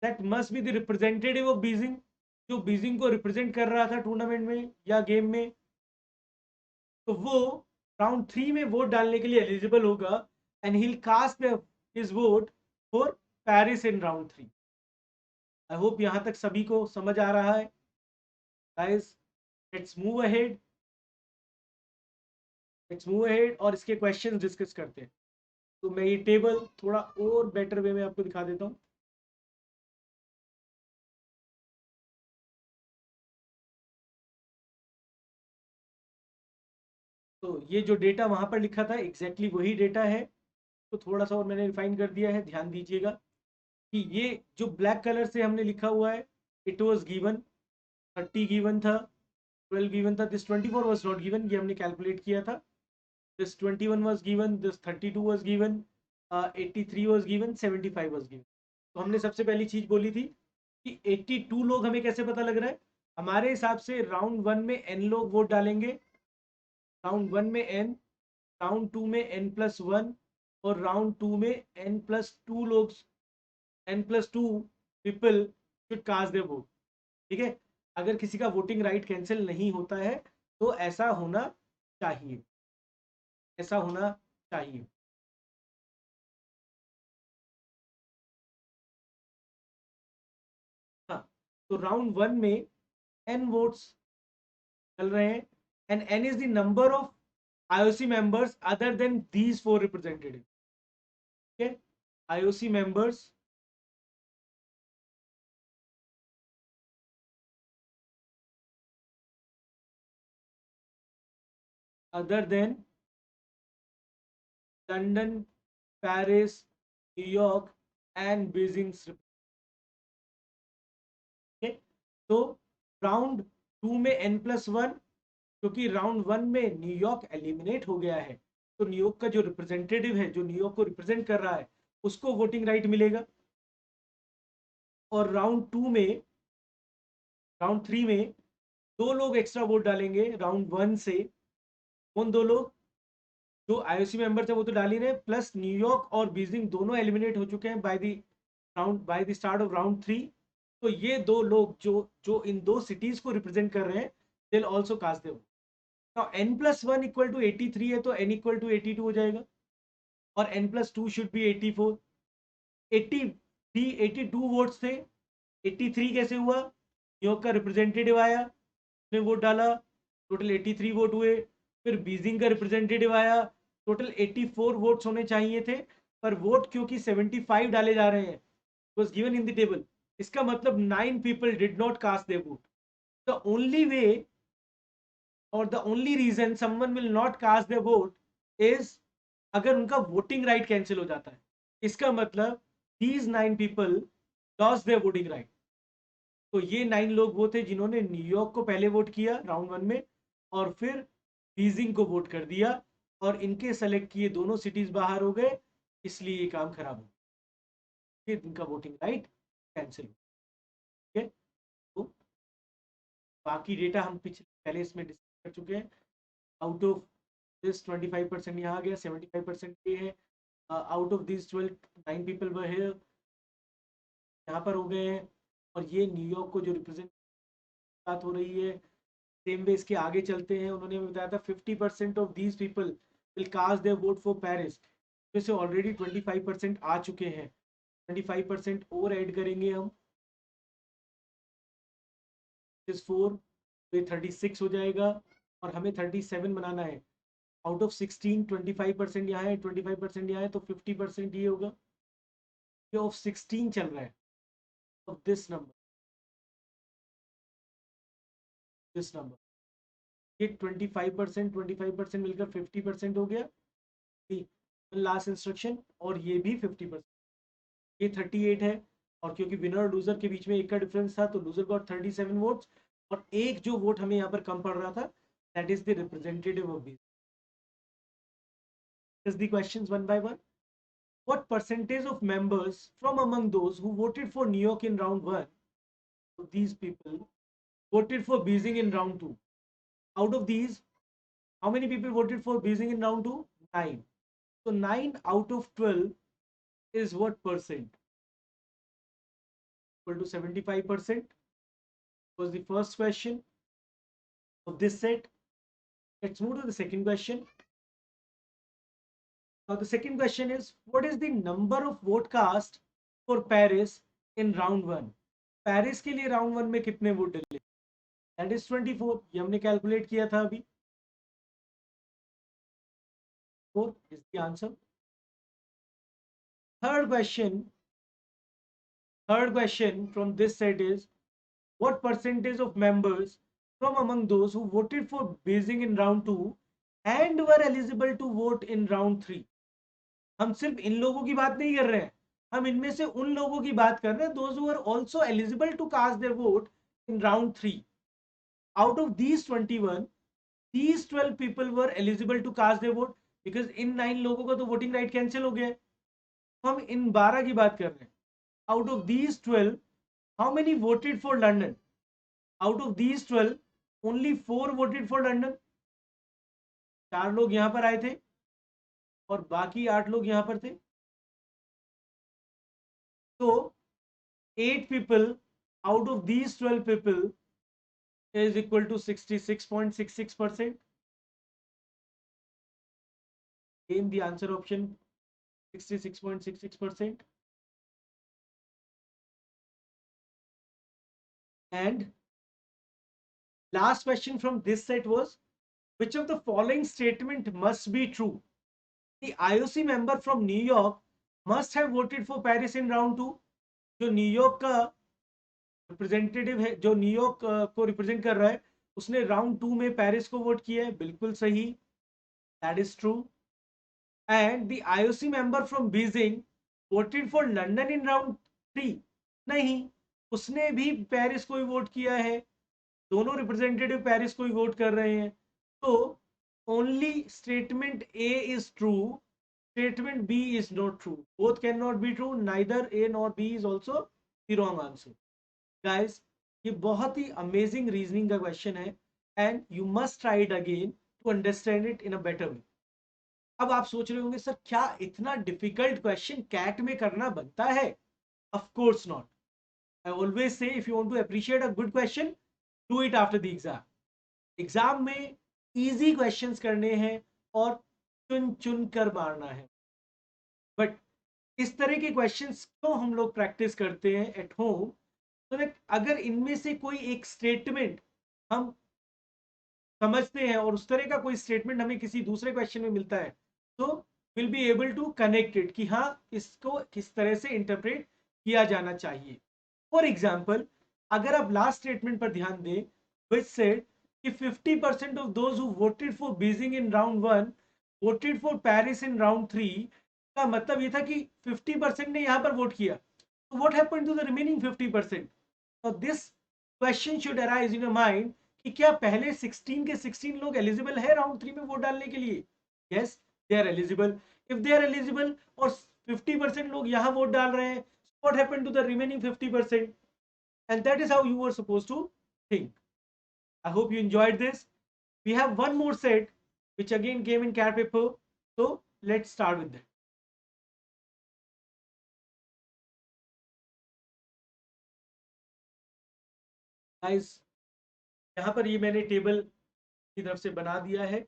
that must be the representative of Beijing, जो बीजिंग को रिप्रेजेंट कर रहा था टूर्नामेंट में या गेम में, तो वो राउंड 3 में वोट डालने के लिए एलिजिबल होगा, and he will cast his vote for Paris in round 3। I hope यहां तक सभी को समझ आ रहा है। गाइस, लेट्स मूव अहेड, और इसके क्वेश्चंस डिस्कस करते हैं। तो मैं ये टेबल थोड़ा और बेटर वे में आपको दिखा देता हूं। तो ये जो डेटा वहां पर लिखा था एग्जैक्टली वही डेटा है, तो थोड़ा सा और मैंने रिफाइन कर दिया है। ध्यान दीजिएगा कि ये जो ब्लैक कलर से हमने लिखा हुआ है, इट वाज गिवन, 30 गिवन था, 12 गिवन था, दिस 24 वाज नॉट गिवन, ये हमने कैलकुलेट किया था। This 21 was given, this 32 was given, 83 was given, 75 was given. तो हमने सबसे पहली चीज बोली थी कि 82 लोग हमें कैसे पता लग रहा है? हमारे हिसाब से राउंड 1 में n लोग वोट डालेंगे, राउंड 1 में n, राउंड 2 में n+1 और राउंड 2 में n+2 लोग, n+2 people should cast their vote. ठीक है, अगर किसी का वोटिंग राइट कैंसिल नहीं होता है तो ऐसा होना चाहिए, ऐसा होना चाहिए। हाँ, तो राउंड 1 में n वोट्स चल रहे हैं and n is the number of IOC members other than these four representatives. Okay, IOC members other than London, Paris, New York and Beijing. Okay, तो राउंड 2 में n+1, क्योंकि राउंड 1 में New York eliminate हो गया है तो न्यूयॉर्क का जो रिप्रेजेंटेटिव है, जो न्यूयॉर्क को रिप्रेजेंट कर रहा है, उसको वोटिंग राइट मिलेगा। और राउंड 3 में 2 लोग एक्स्ट्रा वोट डालेंगे राउंड 1 से। कौन 2 लोग? जो आईओसी मेंबर थे वो तो डाल ही रहे, प्लस न्यूयॉर्क और बीजिंग दोनों एलिमिनेट हो चुके हैं by the start of round 3। तो ये 2 लोग जो जो इन 2 सिटीज को रिप्रेजेंट कर रहे हैं, they will also cast their. Now n+1 equal to 83 है तो n इक्वल टू 82 हो जाएगा और n+2 शुड बी 84। 83 82 वोट्स थे, 83 कैसे हुआ? न्यूयॉर्क का रिप्रेजेंटेटिव आया, उसने वोट डाला, टोटल 83 वोट हुए। फिर बीजिंग का रिप्रेजेंटेटिव आया, टोटल 84 वोट्स होने चाहिए थे, पर वोट क्योंकि 75 डाले जा रहे हैं, was given in the table, इसका मतलब 9 people did not cast their vote. The only way or the only reason someone will not cast their vote is अगर उनका वोटिंग राइट कैंसिल हो जाता है, इसका मतलब these 9 people lost their voting right. तो ये 9 लोग वो थे जिन्होंने न्यूयॉर्क को पहले वोट किया राउंड 1 में और फिर बीजिंग को वोट कर दिया और इनके सेलेक्ट किए दोनों सिटीज बाहर हो गए, इसलिए ये काम खराब हो गया, इनका वोटिंग राइट कैंसिल हो। ठीक है, तो बाकी डेटा हम पहले इसमें डिस्कस कर चुके हैं। आउट ऑफ दिस 25% यहाँ आ गया, 75% ये है। Out of this 12 9 people were here, यहाँ पर हो गए हैं। और ये न्यूयॉर्क को जो रिप्रेजेंट बात हो रही है, सेम वे इसके आगे चलते हैं। उन्होंने हमें बताया था 50% of these people will cast their vote for Paris, जैसे ऑलरेडी 25% आ चुके हैं, 25% और ऐड करेंगे हम, इस 4 तो 36 हो जाएगा और हमें 37 बनाना है। आउट ऑफ 16 25% यहाँ है, 25% यहाँ है, तो 50% ये होगा। ये ऑफ 16 चल रहा है, of this number, this number, ये 25% मिलकर 50% हो गया। लास्ट इंस्ट्रक्शन और ये भी 50%, ये 38 है। और क्योंकि विनर और लूजर के बीच में एक का डिफरेंस था तो लूजर गॉट 37 वोट्स और एक जो वोट हमें यहाँ पर कम पड़ रहा था, that is the representative of the questions one by one. What percentage of members from among those who voted for New York in round 1, so these people voted for Beijing in round 2? Out of these, how many people voted for Beijing in round 2? 9. So 9 out of 12 is what percent? Equal to 75% was the first question of this set. Let's move to the second question. Now the second question is, what is the number of vote cast for Paris in round 1? Paris के लिए round 1 में कितने vote डले? That is 24. ये हमने calculate किया था अभी। 4 is the answer. Third question from this set is, what percentage of members from among those who voted for Beijing in round 2 and were eligible to vote in round 3? हम सिर्फ इन लोगों की बात नहीं कर रहे हैं, हम इनमें से उन लोगों की बात कर रहे हैं, those who were also eligible to cast their vote in round 3. Out of these 21, these 12 people were eligible to cast their vote because इन 9 लोगों का तो वोटिंग राइट कैंसिल हो गया है। हम इन 12 की बात कर रहे हैं। Out of these 12, how many voted for London? Out of these 12 only 4 voted for London. 4 लोग यहां पर आए थे और बाकी 8 लोग यहां पर थे। तो 8 people out of these 12 people is equal to 66.66%. Again, the answer option 66.66%. And last question from this set was, which of the following statement must be true? The IOC member from New York must have voted for Paris in round 2. जो New York का representative है, जो New York को represent कर रहा है, उसने round 2 में पेरिस को वोट किया है। बिल्कुल सही, that is true. And the IOC member from Beijing voted for London in round 3। नहीं, उसने भी पेरिस को ही वोट किया है। दोनों रिप्रेजेंटेटिव पेरिस को ही वोट कर रहे हैं। तो only statement A is true, statement B is not true. Both can not be true, neither A not B is also the wrong answer. Guys, ये बहुत ही अमेजिंग रीजनिंग का क्वेश्चन है and you must try it again to understand it in a better way. अब आप सोच रहे होंगे, सर क्या इतना डिफिकल्ट क्वेश्चन कैट में करना बनता है? Of course not. I always say if you want to appreciate a good question, do it after the exam. Exam में इजी क्वेश्चंस करने हैं और चुन चुन कर मारना है। बट इस तरह के क्वेश्चंस क्यों हम लोग प्रैक्टिस करते हैं एट होम? तो अगर इनमें से कोई एक स्टेटमेंट हम समझते हैं और उस तरह का कोई स्टेटमेंट हमें किसी दूसरे क्वेश्चन में मिलता है, तो will be able to connect it कि हाँ, इसको किस तरह से इंटरप्रेट किया जाना चाहिए। फॉर एग्जाम्पल, अगर आप लास्ट स्टेटमेंट पर ध्यान दें, विच सेड कि 50% of those who voted for Beijing in round 1 voted for Paris in round 3, का मतलब ये था कि 50% ने यहां पर वोट किया। तो what happened to the remaining 50%? तो this question should arise in your mind कि क्या पहले 16 के 16 लोग एलिजिबल है राउंड 3 में वोट डालने के लिए? Yes, they are eligible. If they are eligible और 50% लोग यहां वोट डाल रहे हैं, what happened to the remaining 50%? And that is how you were supposed to think. I hope you enjoyed this. We have one more set which again came in CAT paper, so let's start with that. Guys, यहाँ पर ये मैंने table की तरफ से बना दिया है।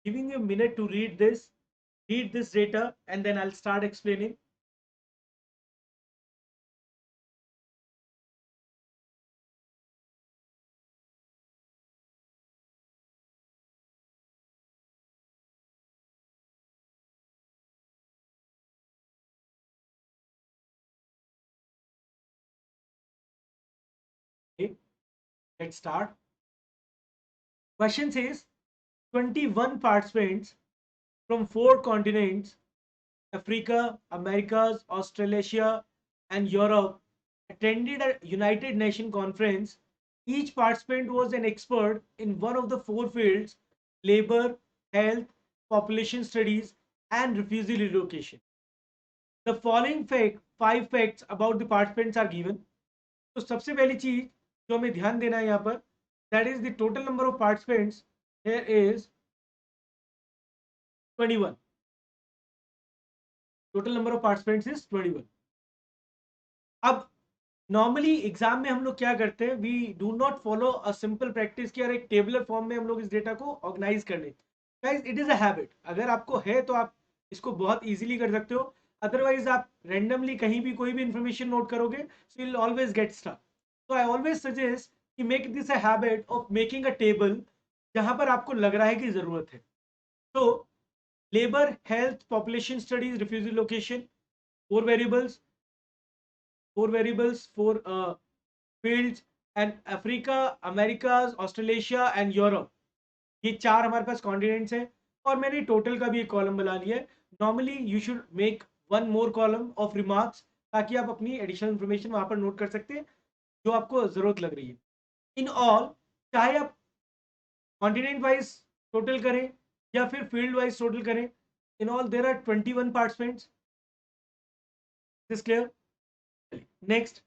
Giving you a minute to read this data and then I'll start explaining. Okay, let's start. Question says 21 participants from 4 continents, Africa, Americas, Australasia, and Europe, attended a United Nations conference. Each participant was an expert in one of the 4 fields: labor, health, population studies, and refugee relocation. The following 5 facts about the participants are given. तो सबसे पहली चीज जो हमें ध्यान देना है यहाँ पर, that is the total number of participants here is 21. Total number of participants is 21. अब नॉर्मली एग्जाम में हम लोग क्या करते हैं, we do not follow a simple practice की और एक टेबलर फॉर्म में हम लोग इस डेटा को ऑर्गेनाइज कर ले। Guys, it is a habit. अगर आपको है तो आप इसको बहुत इजीली कर सकते हो, अदरवाइज आप रैंडमली कहीं भी कोई भी इंफॉर्मेशन नोट करोगे, so you will always get stuck. तो आई ऑलवेज सजेस्ट कि make this a habit of making a table जहां पर आपको लग रहा है कि जरूरत है। तो labour, health, population studies, refugee location, 4 variables, 4 variables, 4 fields, and Africa, Americas, Australasia and Europe. ये 4 हमारे पास कॉन्टिनेंट्स हैं और मैंने टोटल का भी एक कॉलम बना लिया है। Normally you should make one more column of remarks, ताकि आप अपनी एडिशनल इंफॉर्मेशन वहां पर नोट कर सकते हैं जो आपको जरूरत लग रही है। इन ऑल, चाहे आप कॉन्टिनेंट वाइज टोटल करें या फिर फील्ड वाइज टोटल करें, in all there are 21 participants. This clear? Next,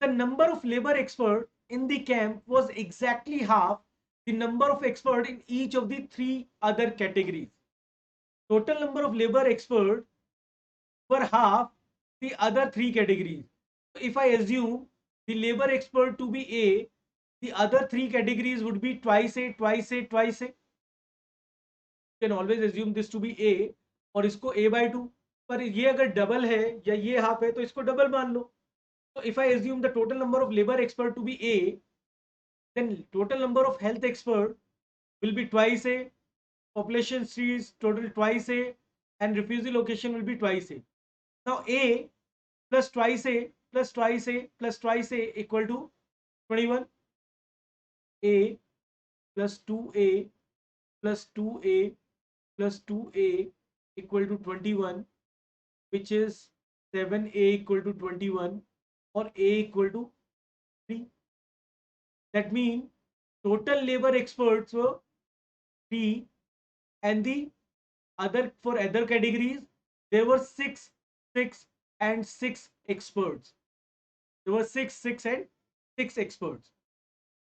the number of labor expert in the camp was exactly half the number of expert in each of the three other categories. Total number of labor expert were half the other three categories. If I assume the labor expert to be A, the other three categories would be twice A, twice A, twice A. You can always assume this to be A और इसको A/2, पर ये अगर double है या ये half है तो इसको डबल मान लो. So if I assume the total number of labor expert to be A, then total number of health expert will be twice A, population series total twice A, and refugee location will be twice A. Now A plus twice A plus twice A plus twice A equal to 21. A plus 2A plus 2A plus 2A equal to 21, which is 7A equal to 21 or A equal to 3. That means total labor experts were 3, and the other, for other categories there were 6, 6 and 6 experts. There were 6, 6 and 6 experts.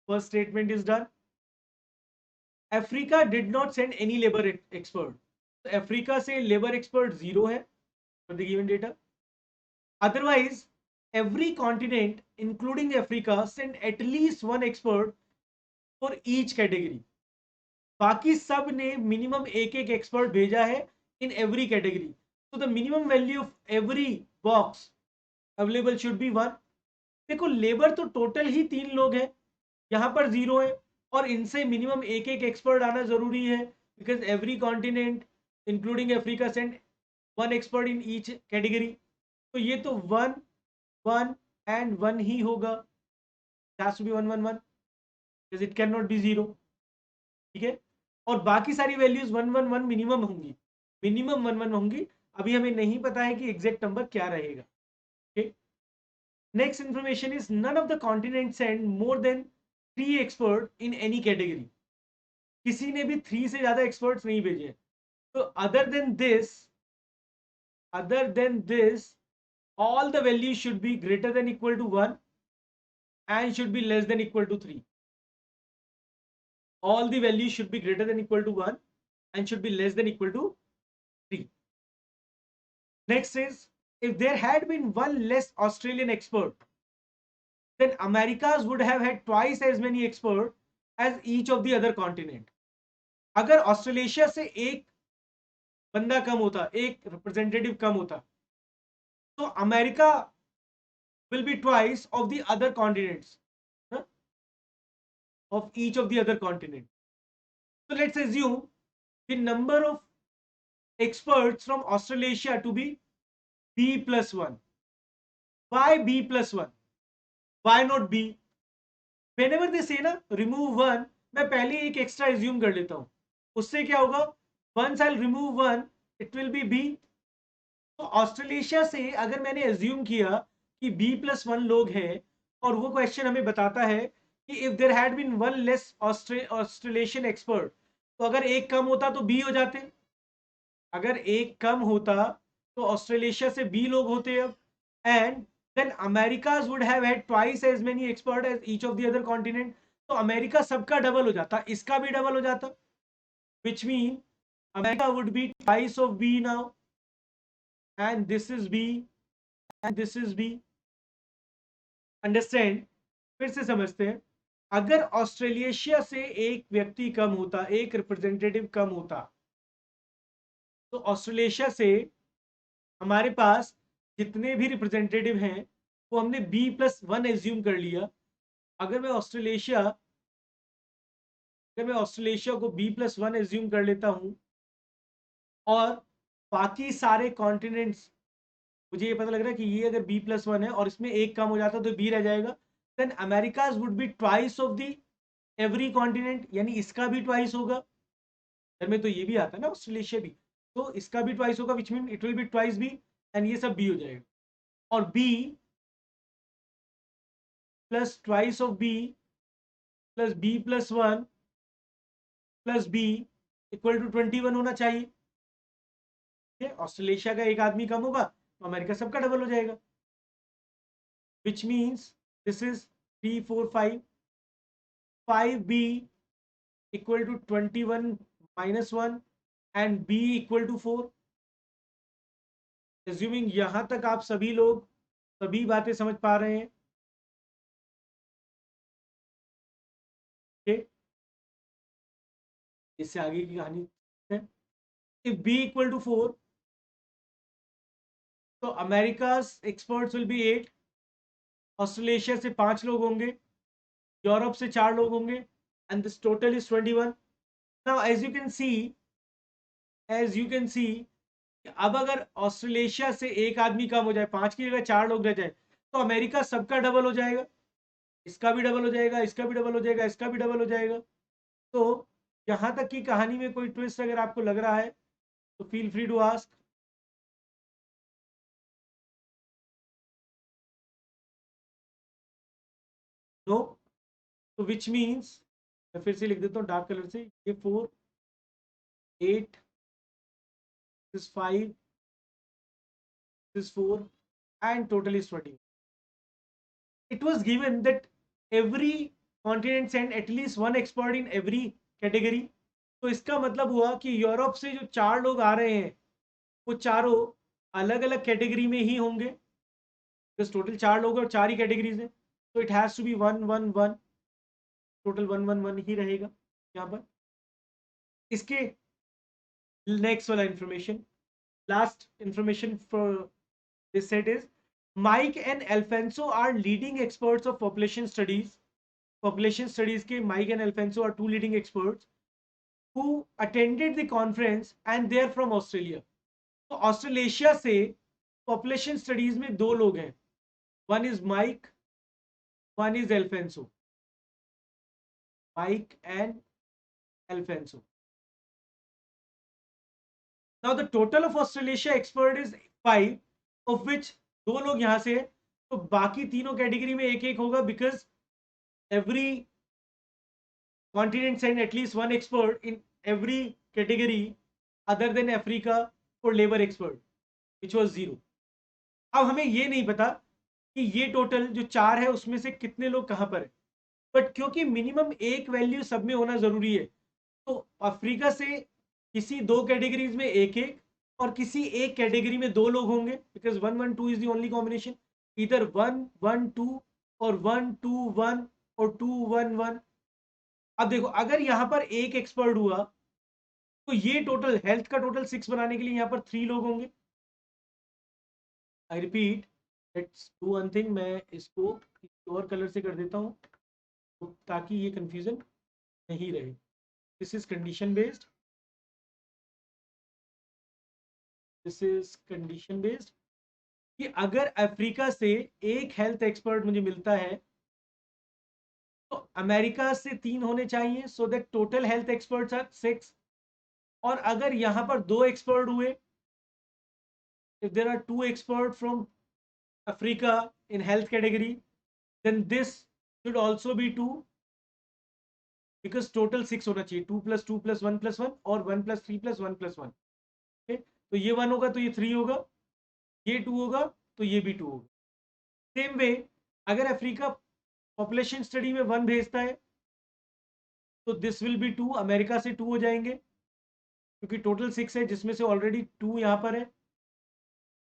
First statement is done. Africa did not send any labor expert. So Africa से labor expert 0 है for the given data. Otherwise, every continent, including Africa, sent at least one expert for each category. बाकी सब ने minimum एक एक expert भेजा है in every category. तो the minimum value of every box available should be 1. देखो labour तो टोटल ही 3 लोग हैं, यहाँ पर 0 है और इनसे मिनिमम एक एक एक्सपर्ट आना जरूरी है because every continent including Africa send 1 expert in each category. तो ये तो 1 1 एंड 1 ही होगा. It has to be 1 1 1 because it cannot be 0. ठीक है, और बाकी सारी वैल्यूज 1 1 1 मिनिमम होंगी, मिनिमम 1 1 होंगी. अभी हमें नहीं पता है कि एग्जैक्ट नंबर क्या रहेगा. okay? Next information is none of the continents send more than 3 expert in any category. किसी ने भी 3 से ज्यादा एक्सपर्ट्स नहीं भेजे. तो other than this all the values should be greater than equal to 1 and should be less than equal to 3. All the values should be greater than equal to 1 and should be less than equal to 3. Next is, if there had been one less Australian expert, then Americas would have had twice as many experts as each of the other continent. अगर Australasia से एक बंदा कम होता, एक representative कम होता, तो America will be twice of the other continents, of each of the other continent. So let's assume the number of experts from Australasia to be B plus 1. Why B plus 1? Why not B? Whenever they say ना remove 1, मैं पहले एक extra assume कर लेता हूँ. उससे क्या होगा? Once I'll remove 1, it will be B. तो ऑस्ट्रेलेशिया से अगर मैंने एज्यूम किया कि B plus 1 लोग हैं और वो क्वेश्चन हमें बताता है कि if there had been one less Australasian expert, तो अगर एक कम होता तो B हो जाते. अगर एक कम होता तो ऑस्ट्रेलेशिया से B लोग होते अब, and then Americas would have had twice as many experts as each of the other continent. तो अमेरिका सबका डबल हो जाता, इसका भी डबल हो जाता, which mean America would be twice of B now, and this is B and this is B. Understand? फिर से समझते हैं. अगर ऑस्ट्रेलेशिया से एक व्यक्ति कम होता, एक रिप्रेजेंटेटिव कम होता, तो ऑस्ट्रेलेशिया से हमारे पास जितने भी रिप्रेजेंटेटिव हैं वो हमने B+1 एज्यूम कर लिया. अगर मैं ऑस्ट्रेलेशिया को B+1 एज्यूम कर लेता हूं और बाकी सारे कॉन्टिनेंट्स, मुझे ये पता लग रहा है कि ये अगर B+1 है और इसमें एक कम हो जाता तो B रह जाएगा, then Americas would be twice of the every continent, यानी इसका भी ट्वाइस होगा. में तो ये भी आता है ना ऑस्ट्रेलेशिया भी, तो इसका भी ट्वाइस होगा, which mean it will be twice B and ये सब B हो जाएगा. और B plus twice of B plus B+1 plus B equal to 21 होना चाहिए. ऑस्ट्रेलेशिया का एक आदमी कम होगा तो अमेरिका सबका डबल हो जाएगा, which means this is 3 4 5, 5b equal to 21 minus 1 and b equal to 4। Assuming यहां तक आप सभी लोग सभी बातें समझ पा रहे हैं। okay? इससे आगे की कहानी है। इफ b इक्वल टू 4, तो America experts will be 8, Australasia से 5 लोग होंगे, यूरोप से 4 लोग होंगे, and this total is 21। Now as you can see अब अगर ऑस्ट्रेलेशिया से एक आदमी कम हो जाए, 5 की जगह 4 लोग रह जाए, तो अमेरिका सबका डबल हो जाएगा, इसका भी डबल हो जाएगा, इसका भी डबल हो जाएगा, इसका भी डबल हो जाएगा। तो यहां तक की कहानी में कोई ट्विस्ट अगर आपको लग रहा है तो feel free to ask. No? तो विच मीन्स, मैं फिर से लिख देता हूँ डार्क कलर से, ये 4 8 is 5 is 4 and total is 20. It was given that every continent sent at least one expert in every category. तो इसका मतलब हुआ कि यूरोप से जो 4 लोग आ रहे हैं वो चारों अलग अलग कैटेगरी में ही होंगे, बस टोटल 4 लोग और 4 ही कैटेगरीज हैं, तो it has to be 1 1 1, total 1 1 1 ही रहेगा यहाँ पर। इसके नेक्स्ट वाला information, last information for this set is Mike and Alfonso are leading experts of population studies. Population studies के Mike and Alfonso are two leading experts who attended the conference and they are from Australia. तो Australasia से population studies में 2 लोग हैं, one is Mike, one is Alfonso. Mike and Alfonso. Now the total of Australasia expert is 5, of which 2 लोग यहाँ से हैं, तो बाकी तीनों कैटेगरी में एक एक होगा, because every continent send at least one expert in every category other than Africa for labor expert, which was 0. अब हमें ये नहीं पता कि ये टोटल जो 4 है उसमें से कितने लोग कहां पर है, बट क्योंकि मिनिमम एक वैल्यू सब में होना जरूरी है, तो अफ्रीका से किसी 2 कैटेगरीज में एक एक और किसी एक कैटेगरी में 2 लोग होंगे, because 1 1 2 is the only combination, इधर 1 1 2 और 1 2 1 और 2 1 1। अब देखो अगर यहां पर एक एक्सपर्ट हुआ तो ये टोटल हेल्थ का टोटल 6 बनाने के लिए यहां पर 3 लोग होंगे। I repeat, let's do one thing, मैं इसको किसी और कलर से कर देता हूं तो ताकि ये कंफ्यूजन नहीं रहे। This is condition based, this is condition based कि अगर अफ्रीका से एक हेल्थ एक्सपर्ट मुझे मिलता है तो अमेरिका से 3 होने चाहिए, so that total health experts are 6। और अगर यहां पर 2 एक्सपर्ट हुए, if there are 2 experts from Africa in health category, then this should also be 2, because total 6 होना चाहिए, 2 plus 2 plus 1 plus 1 और 1 plus 3 plus 1 plus 1। okay? तो ये 1 होगा तो ये 3 होगा, ये 2 होगा तो ये भी 2 होगा। सेम वे अगर अफ्रीका पॉपुलेशन स्टडी में 1 भेजता है तो दिस विल बी 2, अमेरिका से 2 हो जाएंगे क्योंकि टोटल 6 है जिसमें से ऑलरेडी 2 यहाँ पर है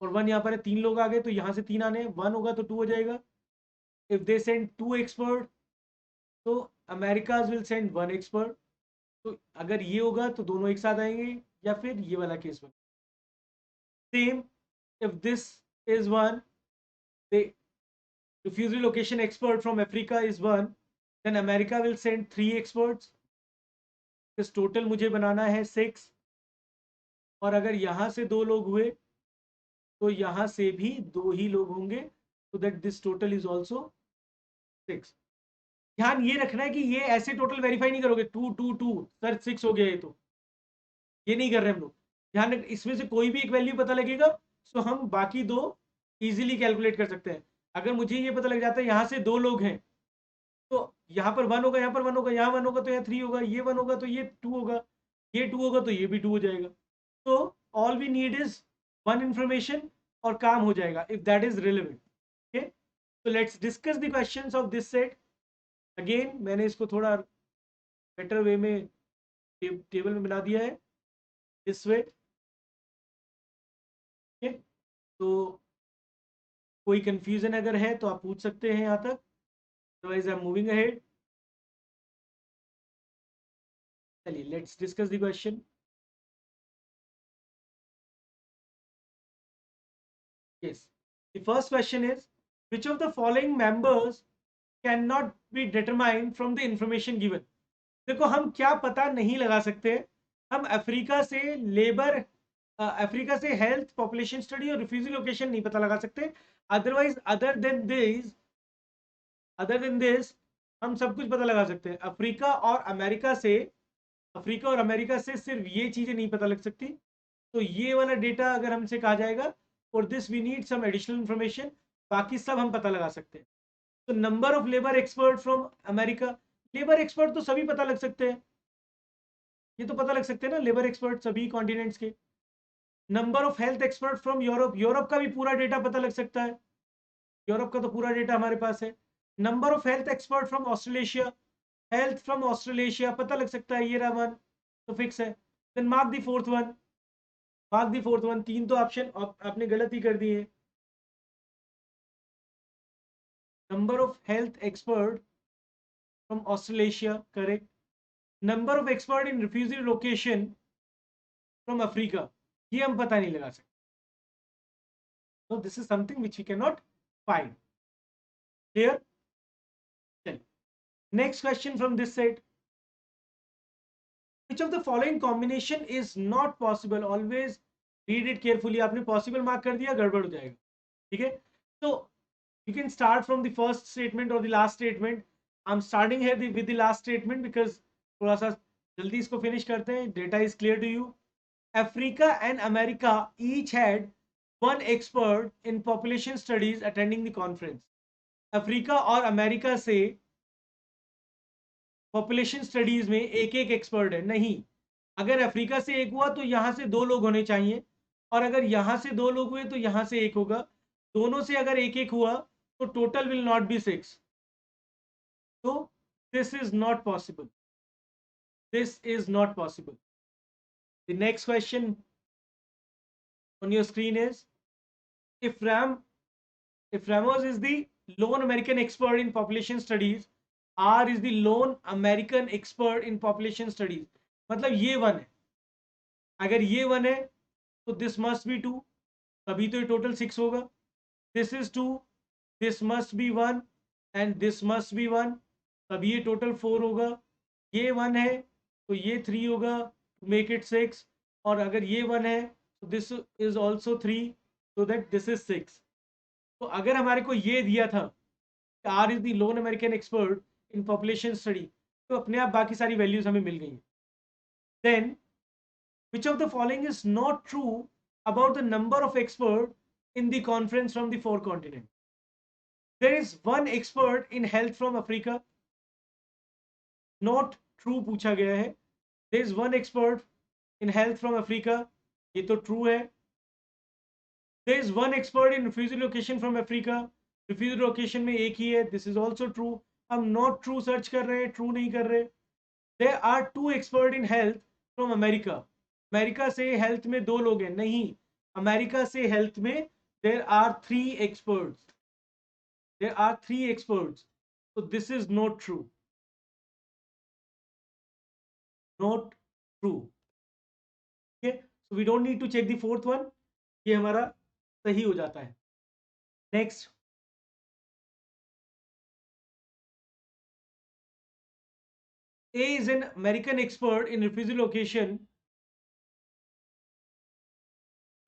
और 1 यहाँ पर है, 3 लोग आ गए तो यहाँ से 3 आने, 1 होगा तो 2 हो जाएगा। इफ दे सेंड 2 एक्सपर्ट तो अमेरिकाज विल सेंड 1 एक्सपर्ट, तो अगर ये होगा तो दोनों एक साथ आएंगे, या फिर ये वाला केस में same, if this is 1, the refugee location expert from Africa is 1, then America will send 3 experts, इस टोटल मुझे बनाना है 6, और अगर यहां से 2 लोग हुए तो यहां से भी 2 ही लोग होंगे, so that this total is also 6। ध्यान ये रखना है कि ये ऐसे टोटल वेरीफाई नहीं करोगे 2 2 2 सर 6 हो गया, ये तो ये नहीं कर रहे हम लोग। ध्यान रख, इसमें से कोई भी एक वैल्यू पता लगेगा तो हम बाकी 2 इजीली कैलकुलेट कर सकते हैं। अगर मुझे ये पता लग जाता है यहाँ से 2 लोग हैं तो यहाँ पर 1 होगा, यहाँ पर 1 होगा, यहाँ 1 होगा तो यहाँ 3 होगा, ये 1 होगा तो ये 2 होगा, ये 2 होगा तो ये भी 2 हो जाएगा। तो all we need is 1 information और काम हो जाएगा, if that is relevant. Okay, तो let's discuss the questions of this set. Again मैंने इसको थोड़ा बेटर वे में टेबल में बना दिया है दिस वे। तो कोई कंफ्यूजन अगर है तो आप पूछ सकते हैं यहाँ तक, otherwise I am moving ahead. चलिए let's discuss the question. Yes. The first question is, which of the following members cannot be determined from the information given? देखो हम क्या पता नहीं लगा सकते। हम अफ्रीका से लेबर, अफ्रीका से हेल्थ, पॉपुलेशन स्टडी और रिफ्यूजी लोकेशन नहीं पता लगा सकते। अदरवाइज अदर देन दिस हम सब कुछ पता लगा सकते हैं। अफ्रीका और अमेरिका से सिर्फ ये चीजें नहीं पता लग सकती। तो ये वाला डेटा अगर हमसे कहा जाएगा for this we need some additional information, बाकी सब हम पता लगा सकते हैं। तो number of labour expert from America, labour expert तो सभी पता लग सकते हैं, ये तो पता लग सकते हैं ना लेबर एक्सपर्ट सभी कॉन्टिनेंट्स के। Number of health expert from Europe, Europe का भी पूरा डेटा पता लग सकता है, यूरोप का तो पूरा डेटा हमारे पास है। Number of health expert from Australasia, health from Australasia पता लग सकता है, ये रहा वन, तो फिक्स है। Then mark the fourth one, mark the fourth one. तीन तो ऑप्शन आपने गलत ही कर दिए। Number of health expert from Australasia correct. Number of expert in refugee location from Africa, ये हम पता नहीं लगा सकते। So this is something which we cannot find. Clear? Next question from this set. Which of the following combination is not possible? Always read it carefully. आपने possible mark कर दिया, गड़बड़ हो जाएगा, ठीक है? So you can start from the first statement or the last statement. I'm starting here with the last statement because थोड़ा सा जल्दी इसको finish करते हैं. Data is clear to you. Africa and America each had one expert in population studies attending the conference. Africa और America से population studies में एक एक एक्सपर्ट है नहीं। अगर अफ्रीका से एक हुआ तो यहां से दो लोग होने चाहिए, और अगर यहां से दो लोग हुए तो यहां से एक होगा। दोनों से अगर एक एक हुआ तो टोटल विल नॉट बी 6। तो this is not possible, this is not possible. The next question on your screen is, if Ramos is the lone American expert in population studies, R is the lone American expert in population studies, मतलब ये one है। अगर ये one है तो this must B to, तभी तो ये टोटल 6 होगा। This is two, this must be one and this must be one, तभी ये टोटल 4 होगा। ये वन है तो ये 3 होगा, मेक इट 6। और अगर ये वन है तो this is also 3, so that this is 6। तो अगर हमारे को ये दिया था R is the lone American expert in population study, तो अपने आप बाकी सारी वैल्यूज हमें मिल गई। Then which of the following is not true about the number of experts in the conference from the 4 continents? There is one expert in health from Africa. Not true पूछा गया है। There is one expert in health from Africa, ये तो true है। There is one expert in refugee location from Africa, refugee location में एक ही है, this is also true। हम not true सर्च कर रहे हैं, true नहीं कर रहे। There are two expert in health from America. America से हेल्थ में दो लोग हैं नहीं, अमेरिका से हेल्थ में there are 3 experts, there are 3 experts. तो this is not true, not true. ठीक है, so we don't need to check the fourth one, ये हमारा सही हो जाता है। Next, A is an American expert in refugee location.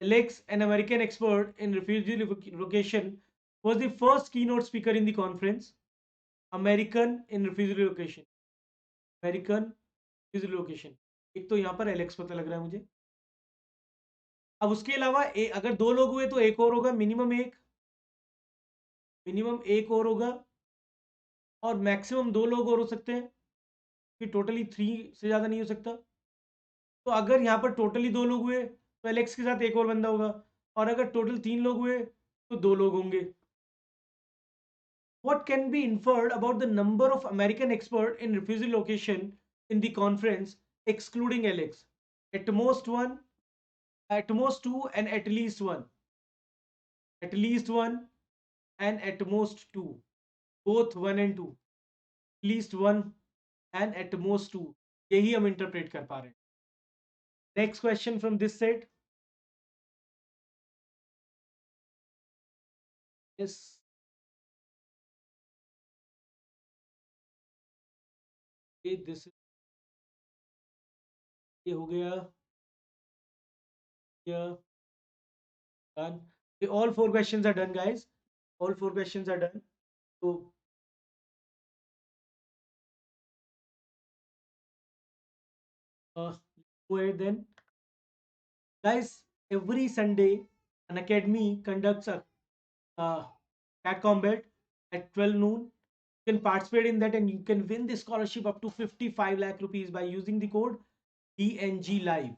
Alex, an American expert in refugee location, was the first keynote speaker in the conference. American in refugee location, American refugee location, एक तो यहाँ पर Alex पता लग रहा है मुझे। अब उसके अलावा अगर दो लोग हुए तो एक और होगा, मिनिमम एक और होगा, और मैक्सिमम दो लोग और हो सकते हैं, कि टोटली 3 से ज़्यादा नहीं हो सकता। तो अगर यहाँ पर टोटली दो लोग हुए तो एलेक्स के साथ एक और बंदा होगा, और अगर टोटल 3 लोग हुए तो 2 लोग होंगे। What can be inferred about the number of American experts in refugee location in the conference, excluding Alex? At most one, at most two, and at least one. At least one, and at most two. Both one and two. At least one, and at most two. यही हम interpret कर पा रहे हैं. Next question from this set. Yes. This is ये हो गया. Yeah, done. All four questions are done, guys. All four questions are done. So go ahead then. Guys, every Sunday, an academy conducts a cat combat at 12 noon. You can participate in that and you can win the scholarship up to 55 lakh rupees by using the code DNG Live.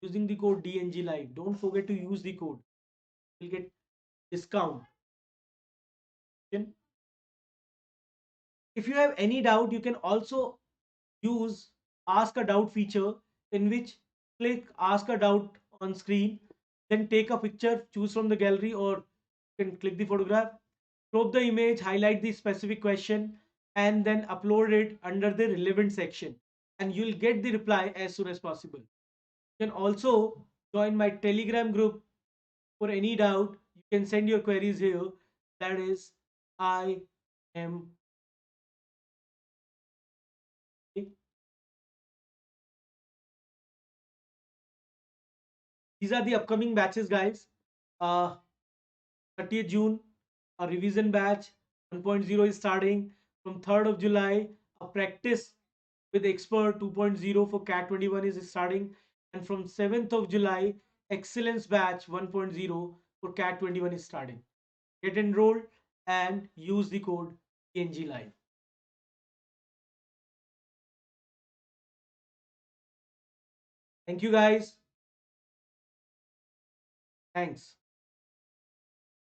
Using the code DNG Live. Don't forget to use the code. You'll get discount. If you have any doubt, you can also use ask a doubt feature, in which click ask a doubt on screen, then take a picture, choose from the gallery, or you can click the photograph, crop the image, highlight the specific question, and then upload it under the relevant section, and you'll get the reply as soon as possible. You can also join my Telegram group for any doubt. You can send your queries here. That is I am. These are the upcoming batches, guys. 30th June, a revision batch 1.0 is starting. From 3rd of July, a practice with expert 2.0 for CAT 21 is starting. And from 7th of July, excellence batch 1.0 for CAT 21 is starting. Get enrolled and use the code PNG Live. Thank you, guys. Thanks.